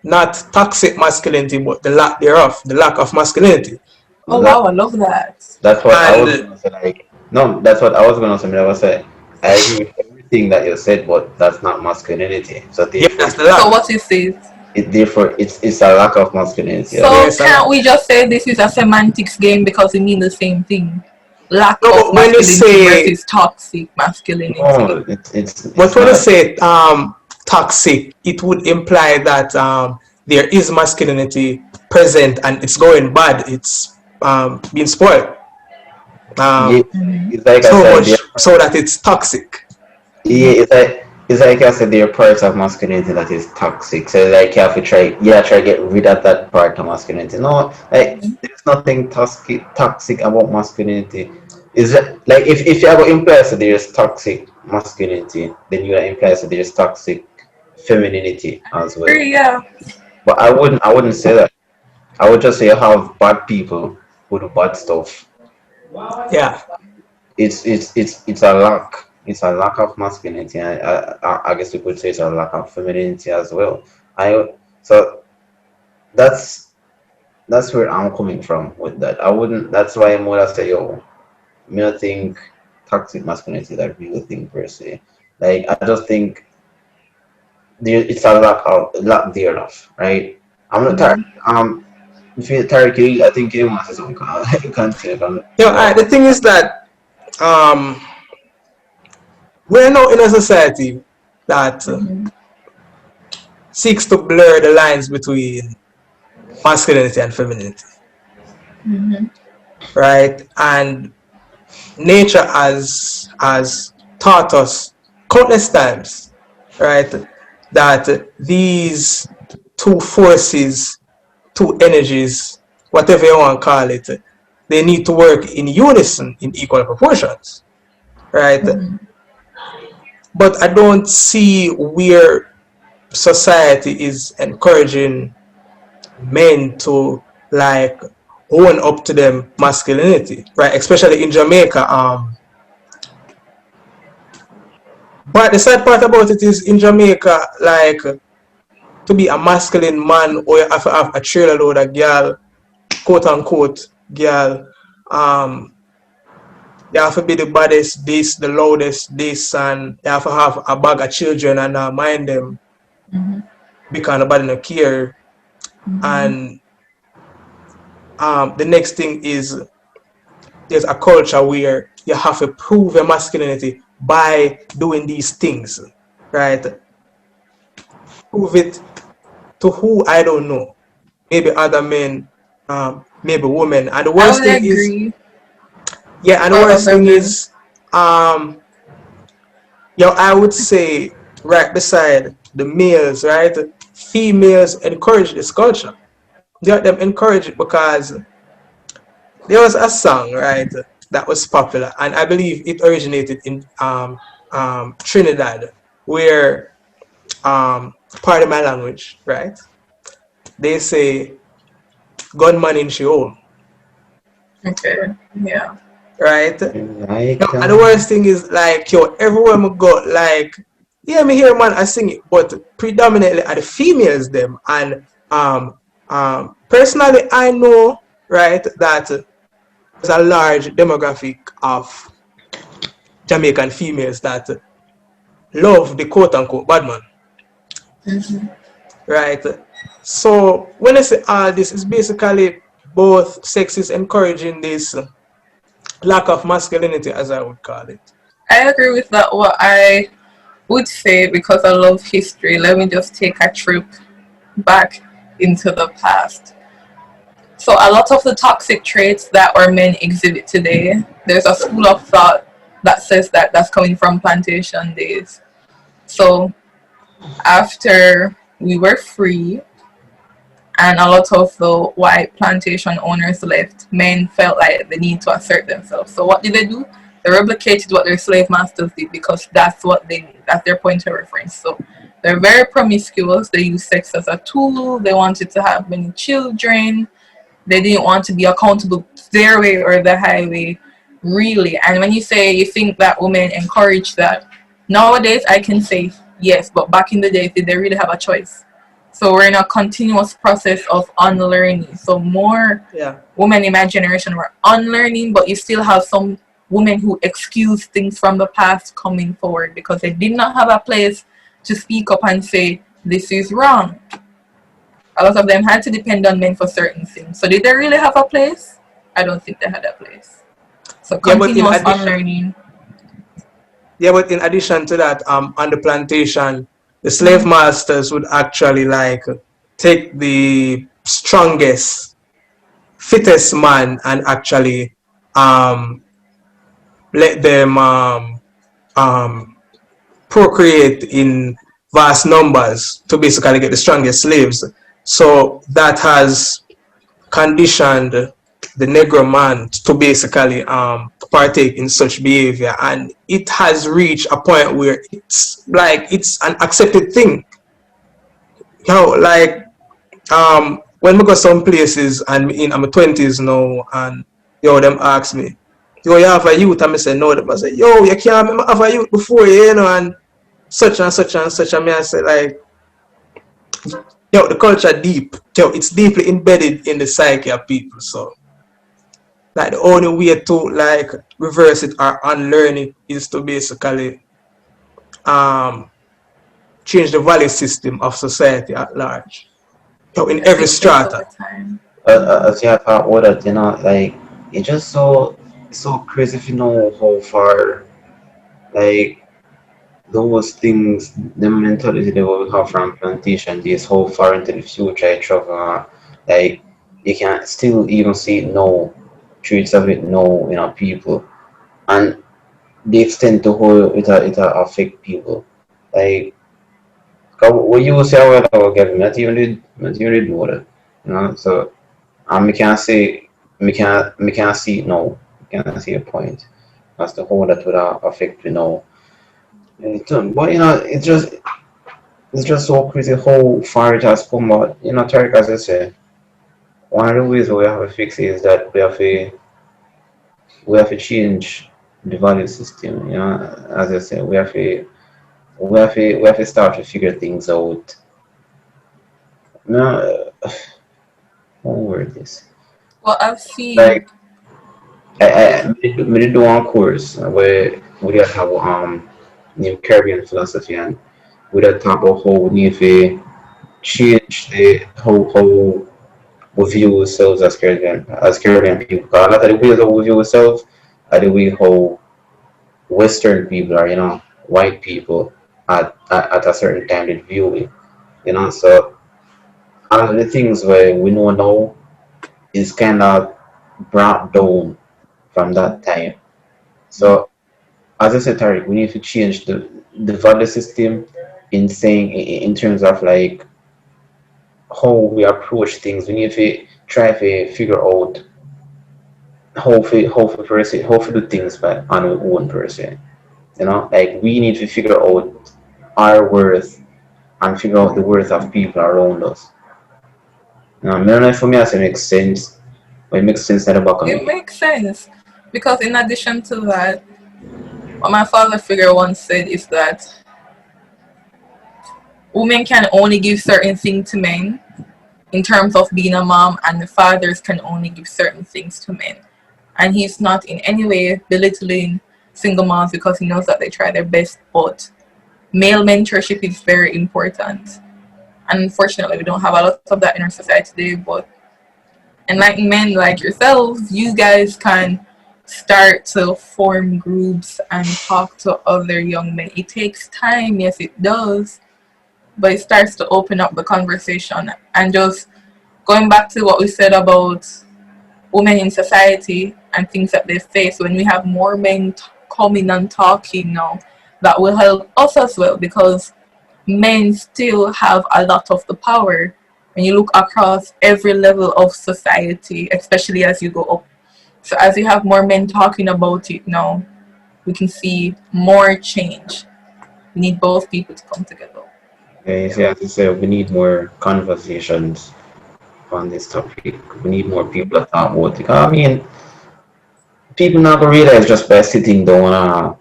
not toxic masculinity, but the lack thereof, the lack of masculinity. Oh that wow, I love that. that's what I was And gonna say. Like, no, that's what I was gonna say. I was say I agree with everything that you said, but that's not masculinity. So yeah, therefore, that's the So lack. what is it? it's a lack of masculinity as Yeah, So well. it's a can't lack. we just say this is a semantics game because it means the same thing? Lack No, of but when you masculinity say versus toxic masculinity. No, but it's when you not. say toxic, it would imply that there is masculinity present and it's going bad. It's being spoiled. Yeah, Um, Mm-hmm. it's like I so said. much so that it's toxic. Yeah, it's like I said, there are parts of masculinity that is toxic. So like you have to try to get rid of that part of masculinity. No, like there's nothing toxic about masculinity. Is that like if you ever imply that there's toxic masculinity, then you imply that there's toxic femininity as well. Yeah. But I wouldn't say that. I would just say you have bad people who do bad stuff. Yeah. It's a lack. It's a lack of masculinity. I guess you could say it's a lack of femininity as well. I so that's where I'm coming from with that. I wouldn't. That's why I'm gonna say, yo, me I think toxic masculinity is a real thing per se. Like I just think it's a lack thereof, right? I'm not tired. Mm-hmm. If you're tired, I think you want to say something. You can't say it. You know, the thing is that um, we're now in a society that Mm-hmm. seeks to blur the lines between masculinity and femininity, Mm-hmm. right? And nature has taught us countless times, right, that these two forces, two energies, whatever you want to call it, they need to work in unison in equal proportions, right? Mm-hmm. But I don't see where society is encouraging men to like own up to them masculinity, right? Especially in Jamaica. But the sad part about it is in Jamaica, like to be a masculine man, or you have to have a trailer load of girl, quote unquote, girl. Um, you have to be the baddest, this, the loudest, this, and you have to have a bag of children and mind them. Mm-hmm. because nobody no care. And the next thing is there's a culture where you have to prove your masculinity by doing these things, right? Prove it to who I don't know. Maybe other men, maybe women. And the I worst would thing is, agree. yeah, and the Or worst other thing men. is, I would say right beside the males, right? Females encourage this culture. They let them encourage it because there was a song, right, that was popular, and I believe it originated in Trinidad, where part of my language, right? They say gunman in Sheol, Okay. Yeah. right? Like And the worst thing is like everywhere I go, like yeah, me hear man I sing it, but predominantly are the females them. And personally I know right that there's a large demographic of Jamaican females that love the quote unquote bad man, right? So when I say all this, is basically both sexes encouraging this lack of masculinity, as I would call it. I agree with that. What I would say, because I love history, let me just take a trip back into the past. So a lot of the toxic traits that our men exhibit today, there's a school of thought that says that that's coming from plantation days. So after we were free and a lot of the white plantation owners left, men felt like they need to assert themselves. So what did they do? They replicated what their slave masters did because that's their point of reference. So they're very promiscuous. They use sex as a tool. They wanted to have many children. They didn't want to be accountable their way or the highway, really. And when you say you think that women encourage that, nowadays I can say yes, but back in the day, did they really have a choice? So we're in a continuous process of unlearning. So more Yeah. women in my generation were unlearning, but you still have some women who excuse things from the past coming forward because they did not have a place to speak up and say, this is wrong. A lot of them had to depend on men for certain things. So did they really have a place? I don't think they had a place. So Yeah, but in continuous addition, unlearning. to that, on the plantation, the slave masters would actually like take the strongest, fittest man and actually um let them um procreate in vast numbers to basically get the strongest slaves. So that has conditioned the Negro man to basically partake in such behavior, and it has reached a point where it's like it's an accepted thing. Like when we go some places and in my 20s now, and them ask me, yo, you have a youth? And I say no. Them I say, yo, you can't have a youth before and such and such and such. And I say like, the culture deep. It's deeply embedded in the psyche of people. So like the only way to like reverse it or unlearn it is to basically um change the value system of society at large. In Yes, every it takes strata. over time. as you have talked about that, like it's just so crazy if you know how far like those things, the mentality that we have from plantation days, how far into the future I travel, like you can still even see it now, traits of it now in our people, and the extent to how it affect people. Like, 'cause what you say a while ago, Gavin, not even did know that, So, and me can't see it now. Me can't see a point as to how that would affect me now. But it's just so crazy how far it has come. But Tarek, as I say, one of the ways we have to fix it is that we have to change the value system. As I say, we have to start to figure things out. No, how word this? Well, I've seen. Like we did do one course where we did have new Caribbean philosophy, and we did talk about how we need to change the how we view ourselves as Caribbean people. 'Cause a lot of the ways that we view ourselves are the way how Western people are, white people at a certain time they view it. So a lot of the things where we know now is kind of brought down from that time. So as I said, Tariq, we need to change the value system in saying in terms of like how we approach things. We need to try to figure out how to do things by on our own person. Like we need to figure out our worth and figure out the worth of people around us. I don't know if for me it makes sense, but it makes sense at the back of It me. makes sense because in addition to that, what my father figure once said is that women can only give certain things to men in terms of being a mom, and the fathers can only give certain things to men. And he's not in any way belittling single moms because he knows that they try their best, but male mentorship is very important. And unfortunately, we don't have a lot of that in our society today. But enlightened men like yourselves, you guys can start to form groups and talk to other young men. It takes time, yes, it does, but it starts to open up the conversation. And just going back to what we said about women in society and things that they face, when we have more men coming and talking now, that will help us as well because men still have a lot of the power when you look across every level of society, especially as you go up. So as you have more men talking about it now, we can see more change. We need both people to come together. Yeah, you see, as I said, we need more conversations on this topic. We need more people to talk about it. I mean, people not gonna realize just by sitting down,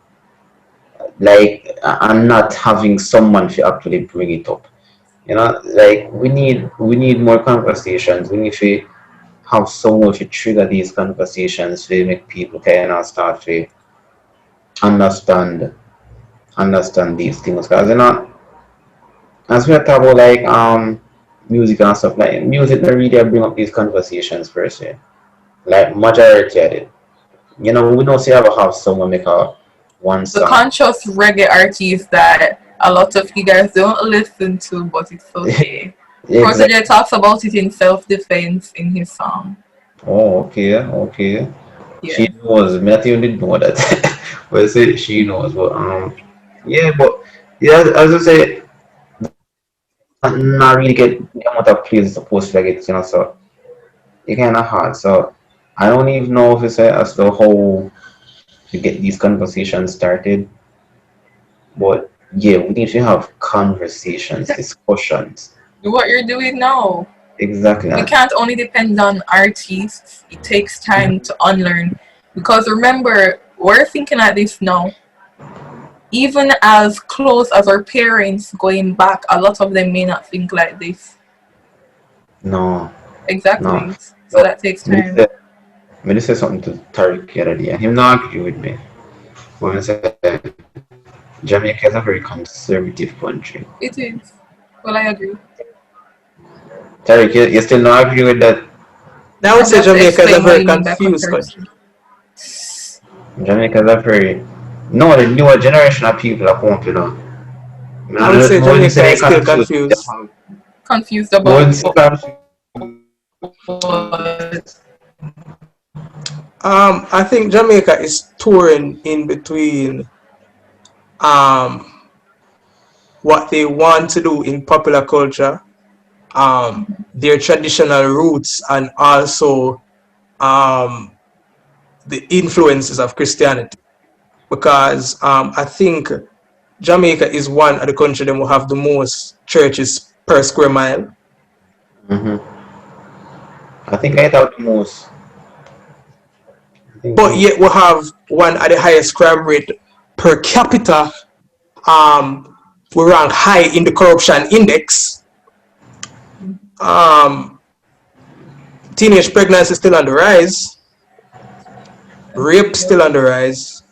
and not having someone to actually bring it up. Like we need more conversations. We need to have someone to trigger these conversations to make people kind of start to understand understand these things. Because as we are talking about like music and stuff, like music not really bring up these conversations per se. Like majority of it. We don't see ever have someone make a one The song. conscious reggae artists that a lot of you guys don't listen to, but it's okay. Exactly. Protege talks about it in self defense in his song. Oh, okay, okay. She Yeah. knows. Me not even did know that. But I say she knows. But yeah, but yeah, as I say, not really get the amount of plays it's supposed to get. So it kind of hard. So I don't even know if it's as to how to get these conversations started. But yeah, we need to have conversations, discussions. What you're doing now. Exactly We that. can't only depend on artists. It takes time to unlearn. Because remember, we're thinking at this now. Even as close as our parents going back, a lot of them may not think like this. No, no. Exactly. So So, that takes me time. say, me say something to Tariq the other day, and him not agree with me. When I said Jamaica is a very conservative country. It is. Well, I agree. Tariq, you still not agree with that? Now I would And you say have to Jamaica is a explain what very you mean by confused country. conservative. Jamaica is a very no, the newer generation of people are coming up, I would say When you Jamaica say is still confused, confused. Confused when you about say confused, what? I think Jamaica is touring in between um, what they want to do in popular culture, their traditional roots, and also um, the influences of Christianity. Because I think Jamaica is one of the country that will have the most churches per square mile. hmm I think I thought the most. I think But so. yet we have one of the highest crime rate per capita. Um, we rank high in the corruption index. Um, teenage pregnancy still on the rise. Rape still on the rise.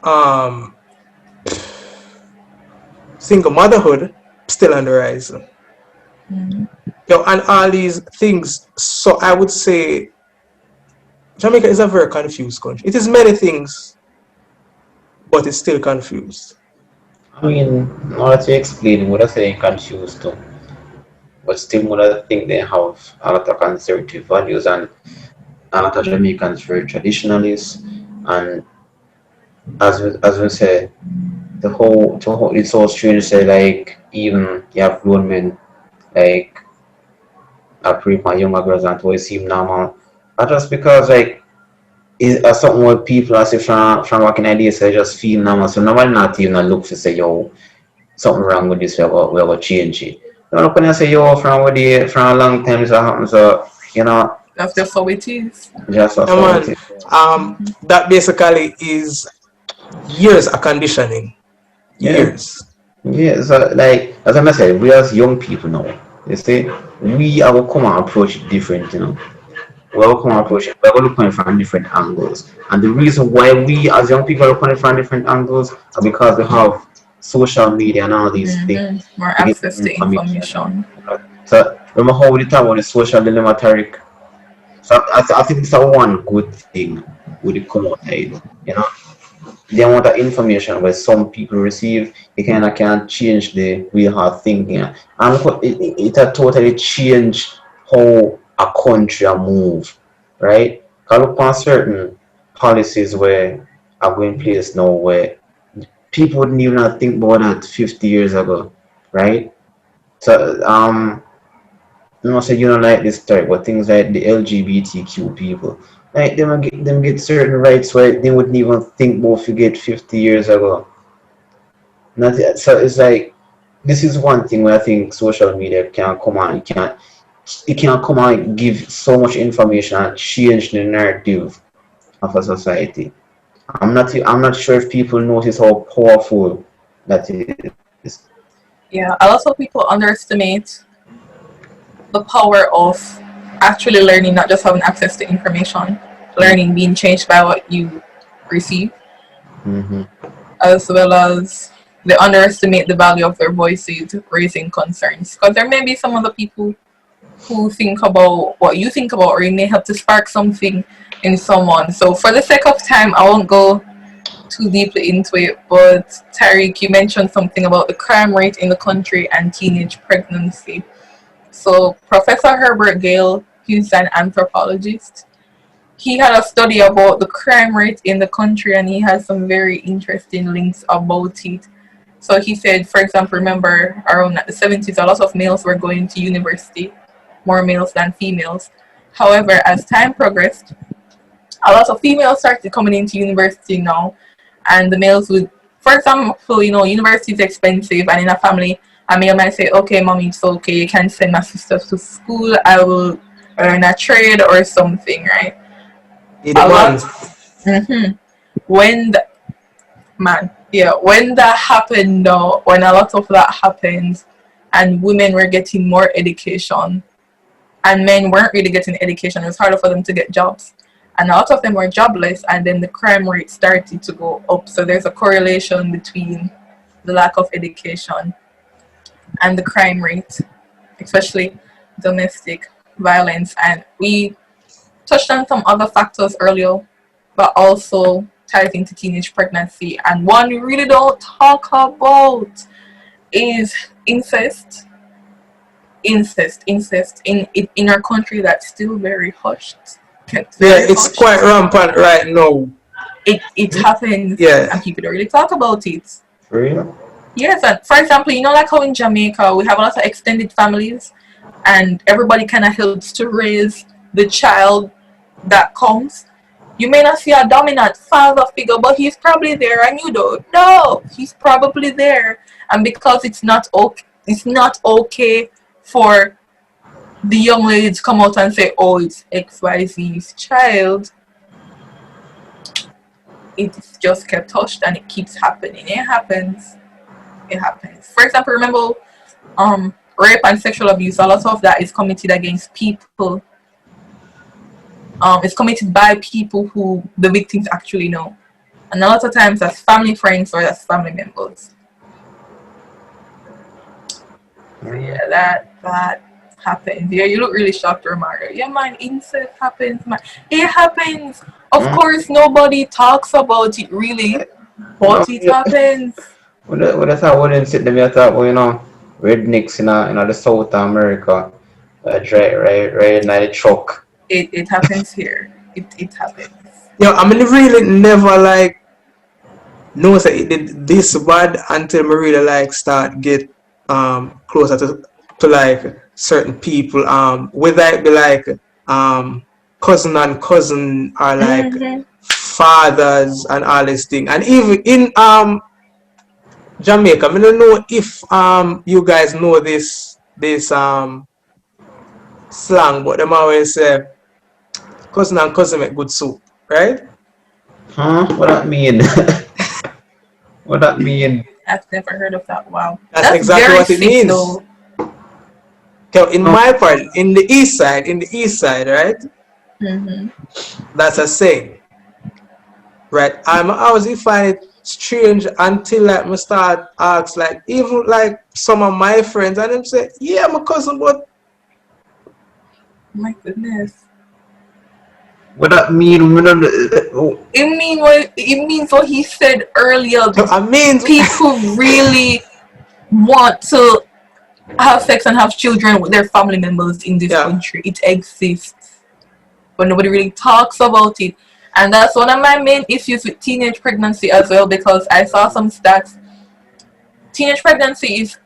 Um, single motherhood. still on the rise. Mm. And all these things. So I would say Jamaica is a very confused country. It is many things, but it's still confused. I mean, in order to explain what I say confused too, but still what I think they have a lot of conservative values and a lot of Jamaicans very traditionalists and as we say it's so strange to say like even you have grown men like approve my younger girls and to seem normal. Not just because like it's something what people as if from working ideas they just feel normal. So nobody not even look to say yo something wrong with this we are change it. No look when I say yo from a long time this happens so you know That's just how it is. just Yeah, so it man. is. That basically is years of conditioning. Yeah. Years. Yeah, so like as I said, we as young people now, you see, we are gonna come and approach it different, you know. We're gonna come and approach it, we're gonna look at it from different angles. And the reason why we as young people are looking at it from different angles are because we have social media and all these things More to get access to information. information. So remember how we talk about the social dilemma, Tariq? So I think it's a one good thing with the come outside, you know. The amount of information where some people receive, it kind of can change the way how thinking. And it had totally changed how a country a move, right? Because look on certain policies where are going place now where people wouldn't even have think about that 50 years ago, right? So you know, say you don't like this type, but things like the LGBTQ people, like them get certain rights where they wouldn't even think about if you get 50 years ago. Not so it's like this is one thing where I think social media can come on, it can come on and give so much information and change the narrative of a society. I'm not sure if people notice how powerful that is. Yeah, a lot of people underestimate the power of actually learning, not just having access to information, learning being changed by what you receive, Mm-hmm. as well as they underestimate the value of their voices raising concerns. Because there may be some other people who think about what you think about, or it may help to spark something in someone. So, for the sake of time, I won't go too deeply into it. But Tariq, you mentioned something about the crime rate in the country and teenage pregnancy. So, Professor Herbert Gale, he's an anthropologist. He had a study about the crime rate in the country, and he has some very interesting links about it. So he said, for example, remember around the 70s, a lot of males were going to university, more males than females. However, as time progressed, a lot of females started coming into university now, and the males would, for example, university is expensive, and in a family, a male might say, okay, mommy, it's okay, you can send my sister to school, I will learn a trade or something, right? The A lot. demand. hmm When the, man, yeah, when that happened, though, when a lot of that happened, and women were getting more education, and men weren't really getting education, it was harder for them to get jobs. And a lot of them were jobless, and then the crime rate started to go up. So there's a correlation between the lack of education and the crime rate, especially domestic violence. And we touched on some other factors earlier, but also ties into teenage pregnancy. And one we really don't talk about is incest. Incest in our country that's still very hushed, kept Yeah, very it's quite hushed. rampant right now. It happens, Yeah. and people don't really talk about it. For real? Yes, and for example, like how in Jamaica we have a lot of extended families, and everybody kind of helps to raise the child that comes. You may not see a dominant father figure, but he's probably there, and you don't know he's probably there. And because it's not okay for the young lady to come out and say, "Oh, it's XYZ's child." It's just kept hushed, and it keeps happening. It happens. It happens. For example, remember, rape and sexual abuse. A lot of that is committed against people. It's committed by people who the victims actually know, and a lot of times as family friends or as family members. So yeah, that happens. Yeah, you look really shocked, Romario. Yeah, man, incest happens, man. It happens. Of Mm. course, nobody talks about it really, No, but it happens. what I thought wouldn't sit there, I thought, well, rednecks in the South America, right in the truck. It happens here. It happens. Yo, I mean, really never like know that it did this bad until me really like start get closer to like certain people whether it be like cousin and cousin or like Mm-hmm. fathers and all this thing, and even in Jamaica, I don't know if you guys know this slang, but them always say cousin and cousin make good soup, right? Huh? What that mean? What that mean? I've never heard of that. Wow, That's that's exactly very what it sick means. though. So in Oh, my part, in the east side, right? Mm-hmm. That's a saying, right? I always find it strange until like me start ask like even like some of my friends and them say, yeah, my cousin, but My goodness. what that mean? Oh, It means what he said earlier. I mean, People really want to have sex and have children with their family members in this yeah, country. It exists, but nobody really talks about it. And that's one of my main issues with teenage pregnancy as well, because I saw some stats. Teenage pregnancy is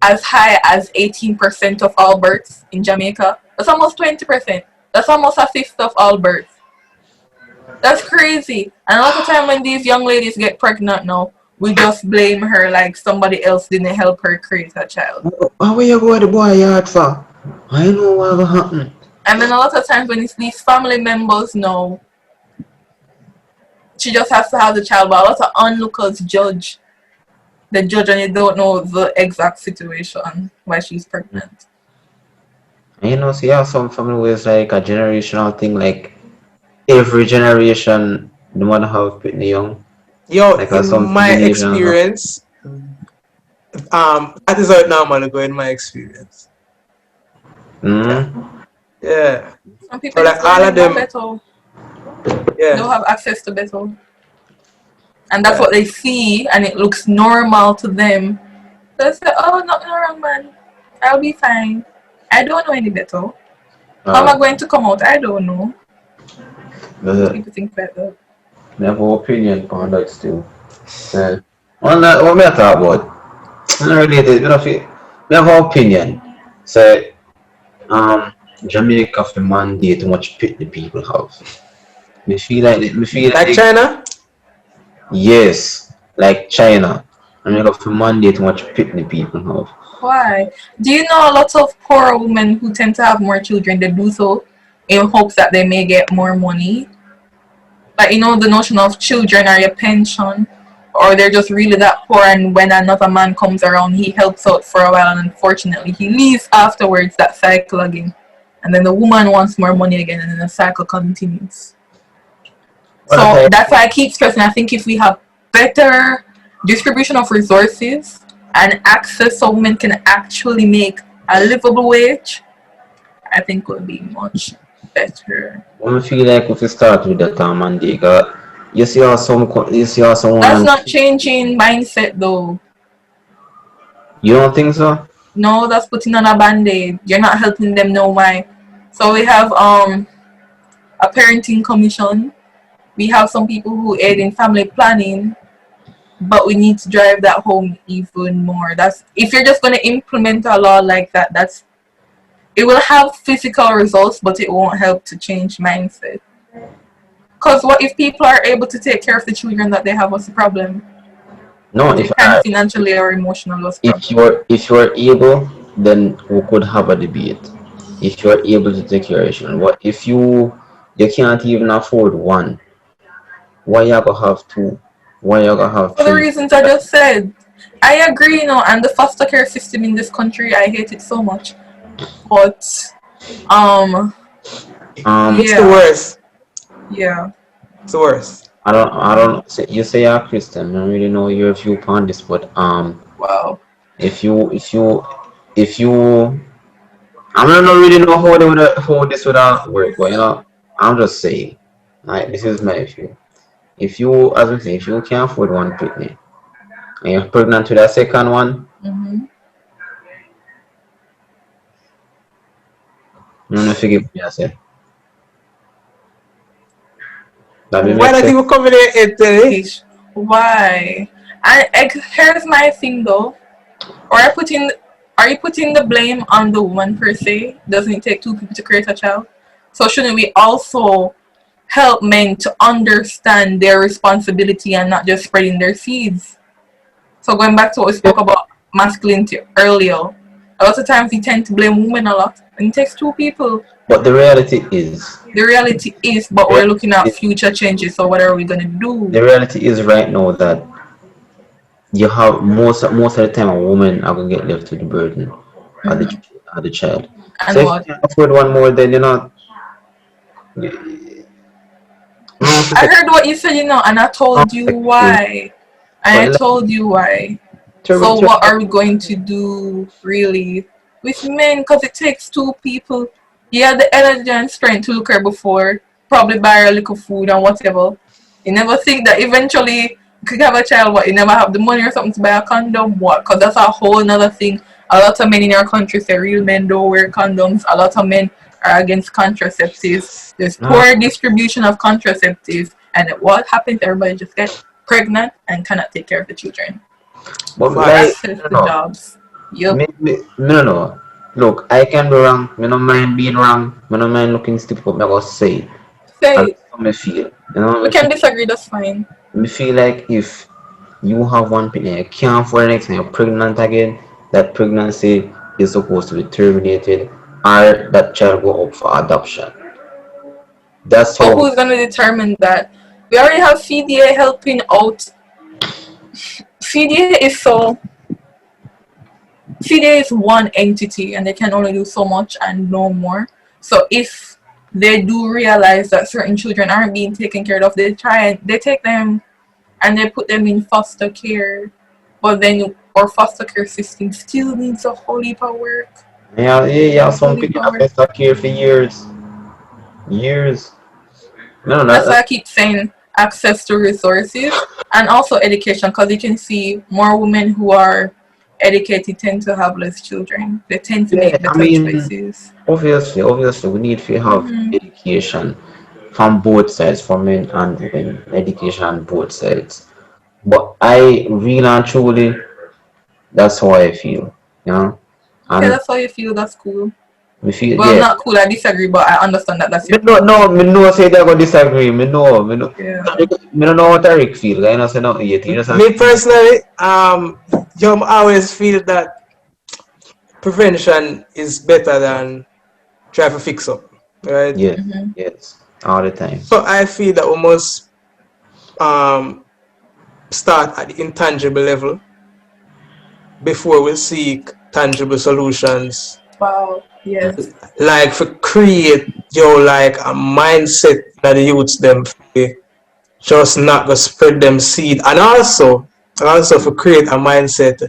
as high as 18% of all births in Jamaica. That's almost 20%. That's almost a fifth of all births. That's crazy. And a lot of time when these young ladies get pregnant now, we just blame her like somebody else didn't help her create a child. where you go with the boy yard for? I know what will happen. And then a lot of times when it's these family members know, she just has to have the child, but a lot of onlookers judge. They judge and they don't know the exact situation why she's pregnant. And see how some family ways like a generational thing, like every generation, the mother have pretty young. yo, Like in some my generations of. experience, that is how it normally go in my experience. Yeah, Mm, yeah. Some So people like just don't all of even know them, better. They don't yeah, have access to better. And that's yeah. what they see and it looks normal to them. They say, oh, nothing wrong, man. I'll be fine. I don't know any better. How am I uh, going to come out? I don't know. Most the people think better. never opinion on that still. Uh, what me I talk about? Not related, you know, we have an opinion. So, um, Jamaica for mandate too much pit the people have. Me feel Like like, China, yes, like China. Jamaica for mandate too much pit the people have. Why? Do you know a lot of poor women who tend to have more children, they do so in hopes that they may get more money? Like, the notion of children are your pension, or they're just really that poor, and when another man comes around, he helps out for a while, and unfortunately, he leaves afterwards, that cycle again. And then the woman wants more money again, and then the cycle continues. What So I that's why I keep stressing. I think if we have better distribution of resources and access so women can actually make a livable wage, I think it would be much better. I feel like if we start with that mandate, you see how That's someone, not changing mindset though. you don't think so? No, that's putting on a band-aid. You're not helping them know why. So we have a parenting commission. We have some people who aid in family planning, but we need to drive that home even more. That's if you're just going to implement a law like that, it will have physical results, but it won't help to change mindset. Because what if people are able to take care of the children that they have? What's the problem? No, If if they can't financially or emotionally, what's the problem? you're able, then we could have a debate. If you're able to take care of your children, what if you can't even afford one? Why you gonna have two? Why you gonna have For the three? reasons I just said, I agree, and the foster care system in this country, I hate it so much. But, um, it's the yeah, worst. yeah. It's the worst. I don't say you say you're a Christian. I don't really know your view on this, but Wow. if you if you, I don't really know how this would work, but I'm just saying, like this is my view. If you, as we say, if you can't afford one picnic and you're pregnant with a second one, Mm-hmm. you don't forgive me, I say. That will Why make not sense. even come in here and tell it? Ish. Why? And here's my thing though. Are you putting the blame on the woman per se? Doesn't it take two people to create a child? So shouldn't we also help men to understand their responsibility and not just spreading their seeds? So going back to what we spoke about masculinity earlier, a lot of times we tend to blame women a lot. And it takes two people. But the reality is, The reality is, but the we're looking at reality, future changes. So what are we gonna the do? reality is right now that you have most of the time a woman are gonna get left with the burden of the Mm-hmm. of the child. So And if you what? can't afford one more, then you don't I forget, heard what you said, and I don't told you forget the thing. why. And I But told you why. terrible, So what terrible. are we going to do really with men? Because it takes two people. You have the energy and strength to look her before, probably buy her a little food and whatever. You never think that eventually you could have a child, but you never have the money or something to buy a condom. What? Because that's a whole another thing. A lot of men in our country say real men don't wear condoms. A lot of men are against contraceptives. There's No, poor distribution of contraceptives, and what happens? Everybody just get pregnant and cannot take care of the children. but like, Facts. Access to no, jobs. Yup. no, no. Look, I can be wrong. Me no mind being wrong. Me no mind looking stupid. But me go say as Say how me feel. You know, we can disagree. That's fine. me feel like if you have one pregnant, you can't for the next and you're pregnant again, that pregnancy is supposed to be terminated or that child go up for adoption. That's But how. who's gonna determine that? We already have CDA helping out. CDA is so. CDA is one entity, and they can only do so much and no more. So if they do realize that certain children aren't being taken care of, they try and they take them and they put them in foster care. But then our foster care system still needs a whole heap of work. Yeah, yeah, yeah. A whole Some heap people of have been work. stuck here for years, years. No, That's why no, I keep saying access to resources and also education, because you can see more women who are educated tend to have less children. They tend to yeah. make I better mean, choices. obviously, we need to have Hmm. education from both sides, for men and women. Education on both sides. But I really and truly, that's how I feel. You know, Okay, and that's how you feel. That's cool. me feel Well, yeah. not cool. I disagree, but I understand that that's Me your no, point. no, me no say that I go disagree. Me no. Yeah. Me don't know what Eric feel. I know say nothing yet. You just have Me to say, personally, I always feel that prevention is better than try to fix up, right? yes, Hmm. yes, all the time. So I feel that we must um, start at the intangible level before we seek tangible solutions. Wow. Yes. Like for create like a mindset that the youths them just not go spread them seed, and also for create a mindset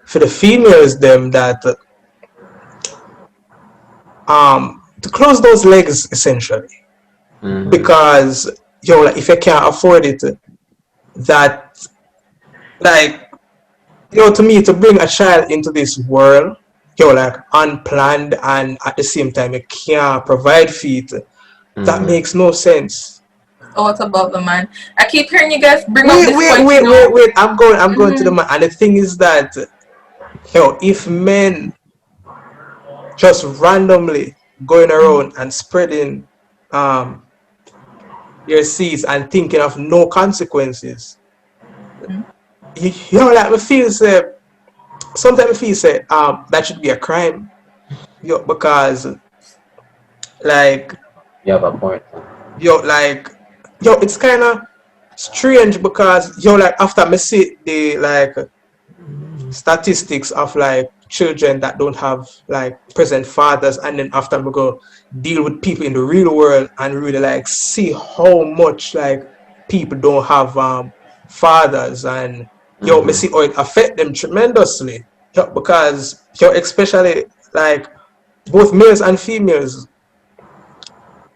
for the females them that to close those legs essentially, Mm-hmm. because like if you can't afford it, that like to me, to bring a child into this world, like unplanned, and at the same time you can't provide for it, that Mm-hmm. makes no sense. So what about the man? I keep hearing you guys bring up Wait, this wait, point. wait, wait, wait. I'm going to the Hmm. man, and the thing is that if men just randomly going around and spreading um their seeds and thinking of no consequences, like I feel say sometimes I feel say that should be a crime, because like You have a point. like it's kind of strange, because like after me see the like statistics of like children that don't have like present fathers, and then after we go deal with people in the real world and really like see how much like people don't have fathers, and me Mm-hmm. see how it affect them tremendously. because especially like both males and females,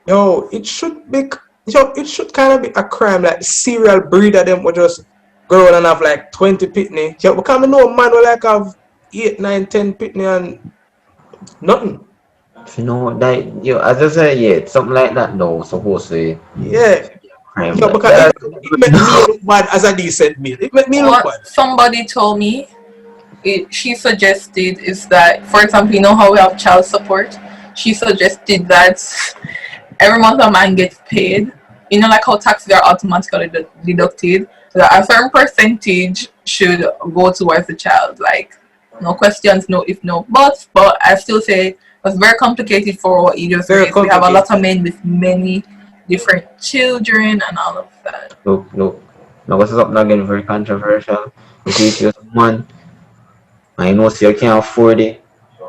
it should be it should kind of be a crime like serial breeder them would just go around and have like 20 pitney. Because I know a man will like have 8, 9, 10 pitney and nothing. You know, that as I say, yeah, something like that. No, supposedly Yeah. crime. Like Because that. it make me look bad as a decent male. It make me look What bad. somebody told me, she suggested is that, for example, you know how we have child support? She suggested that every month a man gets paid, like how taxes are automatically deducted, that a certain percentage should go towards the child. Like, no questions, no if, no buts. But I still say it's very complicated for what you just Very raised. We have a lot of complicated. men with many different children and all of that. Look. Now, what's up? Not getting very controversial. You see, if you're someone, I know, so you can't afford it.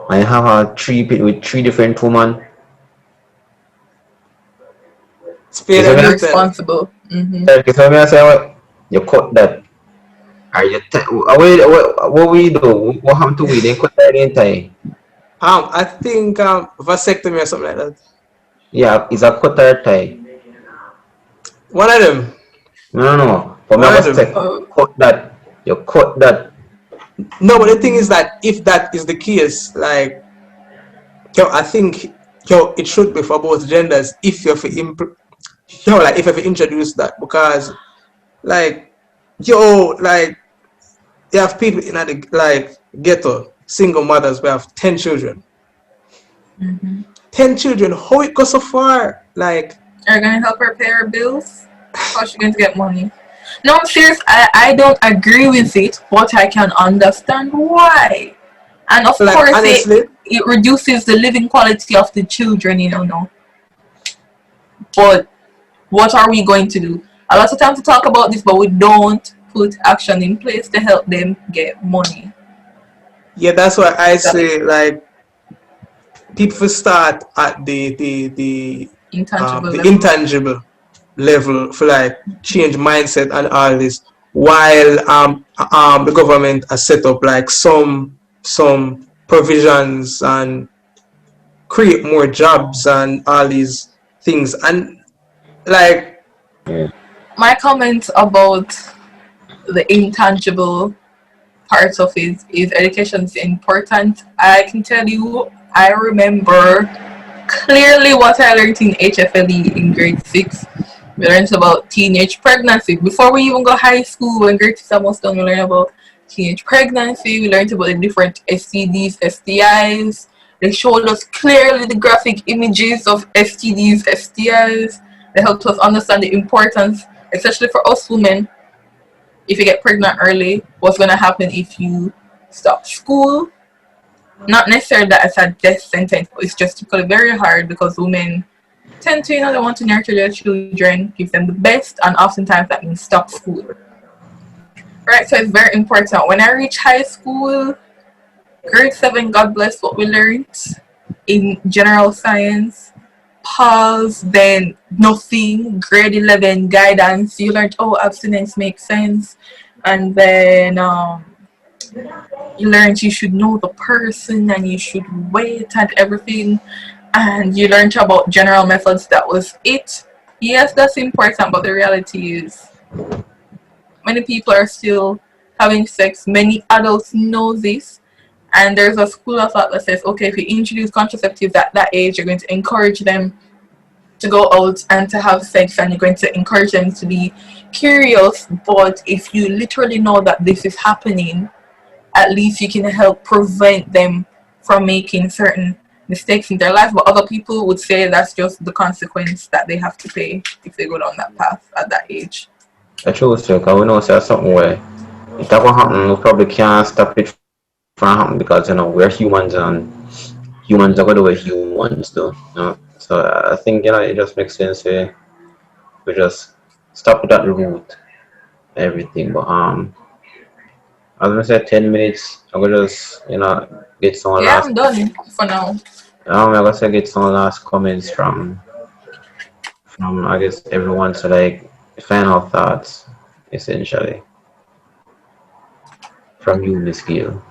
I have a three pit with three different women. Spade Is and it neuter. Irresponsible. like, so I say, what? You cut that. Are you? What we do? What happened to we? They cut that in time. I think vasectomy or something like that. Yeah, it's a cutter tie. One of them. No. For me, One I of was them. say, cut that. You cut that. No, but the thing is that if that is the case, like, I think, it should be for both genders if you have to like, if you have to introduce that because, like, like, you have people in the, like, ghetto, single mothers who have 10 children. 10 children, how it goes so far? Like, Are you gonna help her pay her bills? How's she going to get money? No, I'm serious. I don't agree with it, but I can understand why. And of like, course, honestly, it reduces the living quality of the children, no. But what are we going to do? A lot of time to talk about this, but we don't put action in place to help them get money. yeah, that's why I say, like, people start at Intangible the level. intangible level for like change mindset and all this, while the government has set up like some provisions and create more jobs and all these things and like My comment about the intangible parts of it is education is important. I can tell you, I remember clearly what I learned in HFLE in grade 6. We learned about teenage pregnancy. Before we even go high school, when grade 6 almost done, we learned about teenage pregnancy. We learned about the different STDs, STIs. They showed us clearly the graphic images of STDs, STIs. They helped us understand the importance, especially for us women, if you get pregnant early, what's going to happen if you stop school. Not necessarily that it's a death sentence, but it's just typically very hard because women tend to, they want to nurture their children, give them the best, and oftentimes that means stop school. Right, so it's very important. When I reach high school, grade 7, God bless what we learned in general science. Pause, then nothing. Grade 11, guidance. You learned, abstinence makes sense. And then you learned you should know the person and you should wait and everything. And you learned about general methods. That was it. Yes, that's important, but the reality is many people are still having sex. Many adults know this. And there's a school of thought that says, okay, if you introduce contraceptives at that age, you're going to encourage them to go out and to have sex, and you're going to encourage them to be curious. But if you literally know that this is happening, at least you can help prevent them from making certain mistakes in their life. But other people would say that's just the consequence that they have to pay if they go down that path at that age. The truth, because we know there's something where if that will happen, we probably can't stop it from happening because we're humans and humans are going to be humans, though. So I think it just makes sense. We just stop it at the root, everything. But as I said, 10 minutes. I will just get some Yeah, last. I'm done for now. I will say get some last comments from I guess everyone. So like final thoughts, essentially from you, Miss Gill.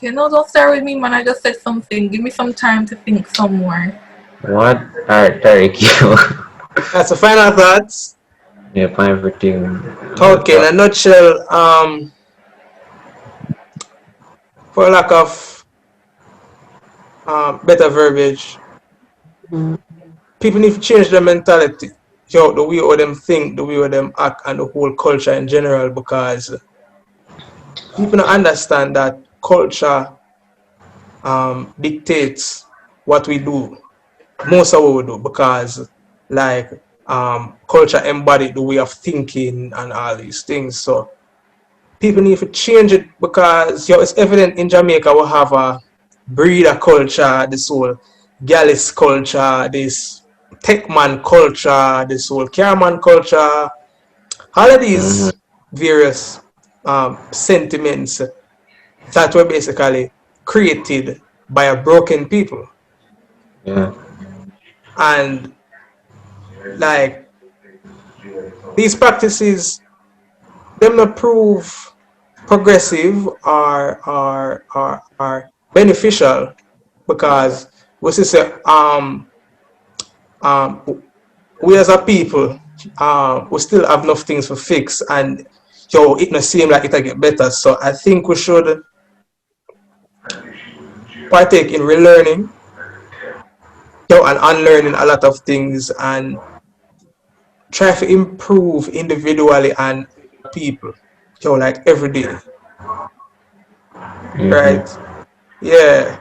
Okay, no, don't start with me, man. I just said something. Give me some time to think some more. What? Alright, Tariq, you. That's the final thoughts. Yeah, for everything. Okay, in a nutshell, for lack of better verbiage, people need to change their mentality. Yo, the way how them think, the way how them act, and the whole culture in general, because people don't understand that culture dictates what we do, most of what we do, because like culture embodied the way of thinking and all these things. So people need to change it because yo, it's evident in Jamaica we have a breeder culture, this whole gallus culture, this techman culture, this whole carman culture, all of Mm-hmm. these various sentiments that were basically created by a broken people. Yeah. And like these practices, them not prove progressive or beneficial because we say um we as a people we still have enough things to fix and yo it not seem like it'll get better. So I think we should partake in relearning yo and unlearning a lot of things and try to improve individually and people yo like every day, right? Mm-hmm. Yeah.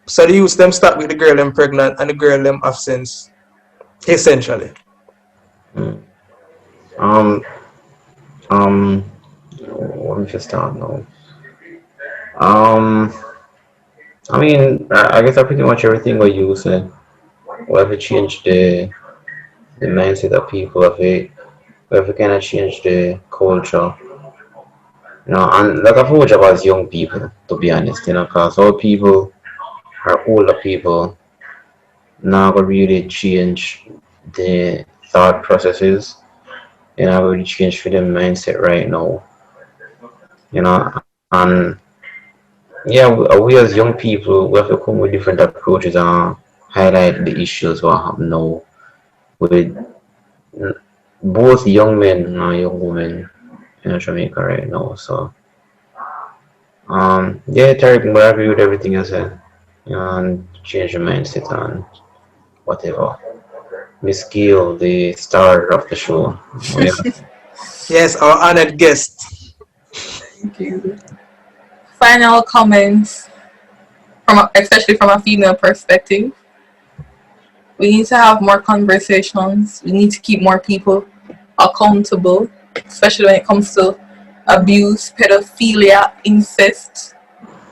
So the youth them start with the girl them pregnant and the girl them have sense, essentially. Mm. Um, um, what me just start now? Um, I mean, I guess I pretty much everything what you said. We have to change the mindset of people. We have to kind of change the culture. You know, and like I've always about young people, to be honest, you know, because old people or older people now gonna really change the thought processes. You know, really change for their mindset right now. You know, and yeah, we as young people, we have to come with different approaches and highlight the issues what happen now with both young men and young women in Jamaica right now. So, yeah, Tarek, I agree with everything you said. You know, and change your mindset and whatever. Miss Gill, the star of the show. Oh, yeah. Yes, our honored guest. Thank you. Final comments especially from a female perspective. We need to have more conversations. We need to keep more people accountable, especially when it comes to abuse, pedophilia, incest.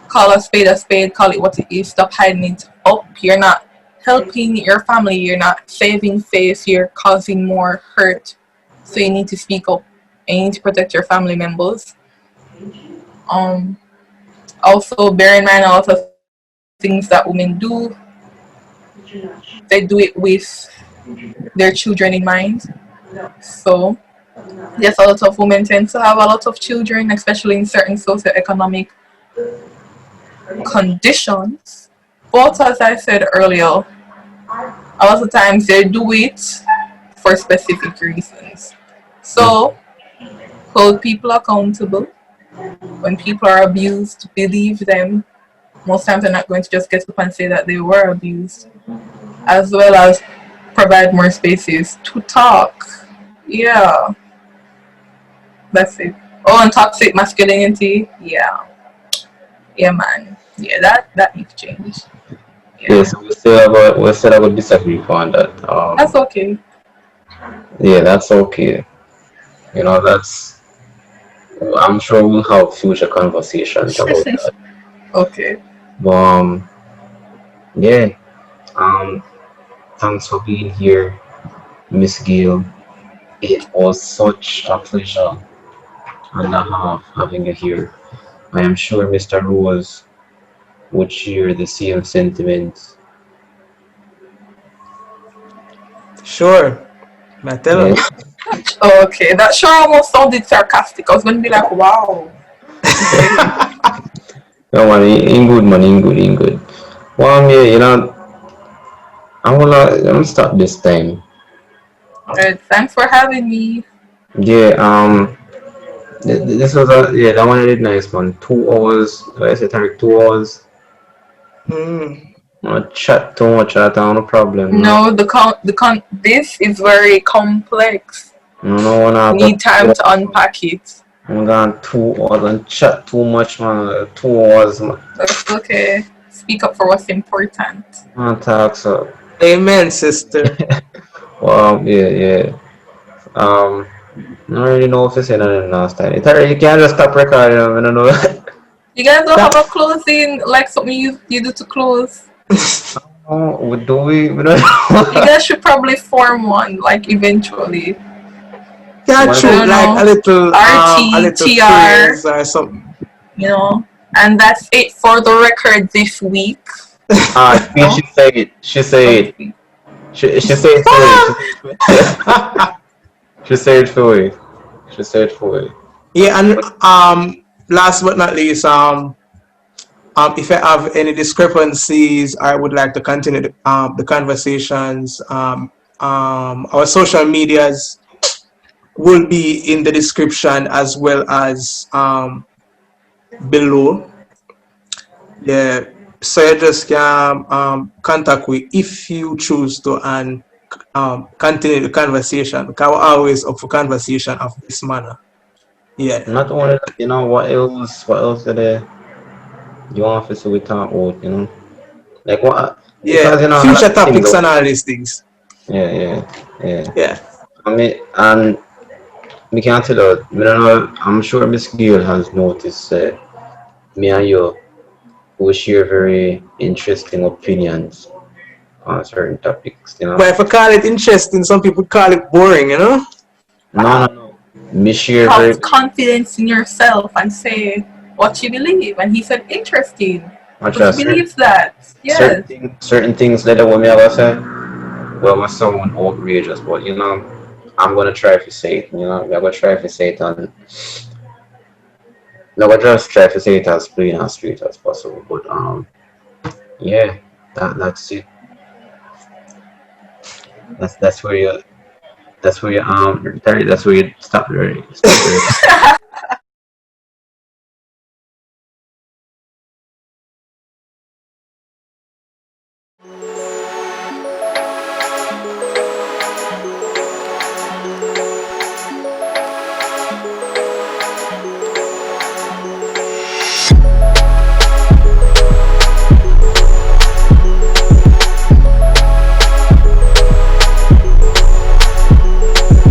Call a spade, call it what it is. Stop hiding it up. You're not helping your family, you're not saving face, you're causing more hurt. So you need to speak up and you need to protect your family members. Um Also bear in mind a lot of things that women do. They do it with their children in mind. So yes, a lot of women tend to have a lot of children, especially in certain socioeconomic conditions. But as I said earlier, a lot of times they do it for specific reasons. So hold people accountable. When people are abused, believe them. Most times they're not going to just get up and say that they were abused, as well as provide more spaces to talk. Yeah, that's it. Oh, and toxic masculinity. Yeah, yeah, man. Yeah, that needs to change. Yeah, Yeah, so we still have a disagree on that. that's okay. Yeah, that's okay. You know, that's I'm sure we'll have future conversations about that. Okay. But yeah, um, thanks for being here, Miss Gill. It was such a pleasure and a half having you here. I am sure Mr. Rose would share the same sentiments. Sure. Mattel. Yeah, Okay, that sure almost sounded sarcastic. I was going to be like, wow. Okay. No man, in good man, in good, in good. Well, yeah, I'm gonna start this time. Alright, thanks for having me. Yeah, this was that one I did nice man. 2 hours, like I said, Tarek, 2 hours. Hmm. Chat too much at no problem, No, this is very complex. No, no one We have need got time to unpack it. I'm gone 2 hours and chat too much, man. 2 hours, man. That's okay. Speak up for what's important. Man, talk so. Amen, sister. Yeah, yeah. Um, I don't really know if it's in anything last time. You can't just stop recording. I don't know. You guys don't have That a closing, like something you do to close. Oh, do we don't You know. guys should probably form one, like eventually. yeah, What I true. don't Like know. a RT, little TR, phrase or something. you know. And that's it for the record this week. She No? said it. She said Or it. She said it for it. She said it for it. She said it for it. Yeah, and But last but not least, if I have any discrepancies, I would like to continue the conversations. Our social medias will be in the description as well as below. Yeah, so you just can contact me if you choose to and continue the conversation. Because we're always up for conversation of this manner. Yeah. not only that, what else did you want to see we talk about, Like what because Yeah, a lot future of things topics and all these things. yeah, yeah, yeah. Yeah. I mean and me can tell you, I don't know, I'm sure Miss Gill has noticed me and you we share very interesting opinions on certain topics. But if I call it interesting, some people call it boring, you know? No, no, no. Me share very, Have very confidence in yourself and say what you believe. And he said, interesting. much Because he as certain believes that. certain Yes. things certain things that what me ever say. Well, was someone outrageous, but I'm gonna try to say it. I'm gonna try to say it and I'm gonna just try to say it as plain and straight as possible. But yeah, that's it. That's where you that's where you stop the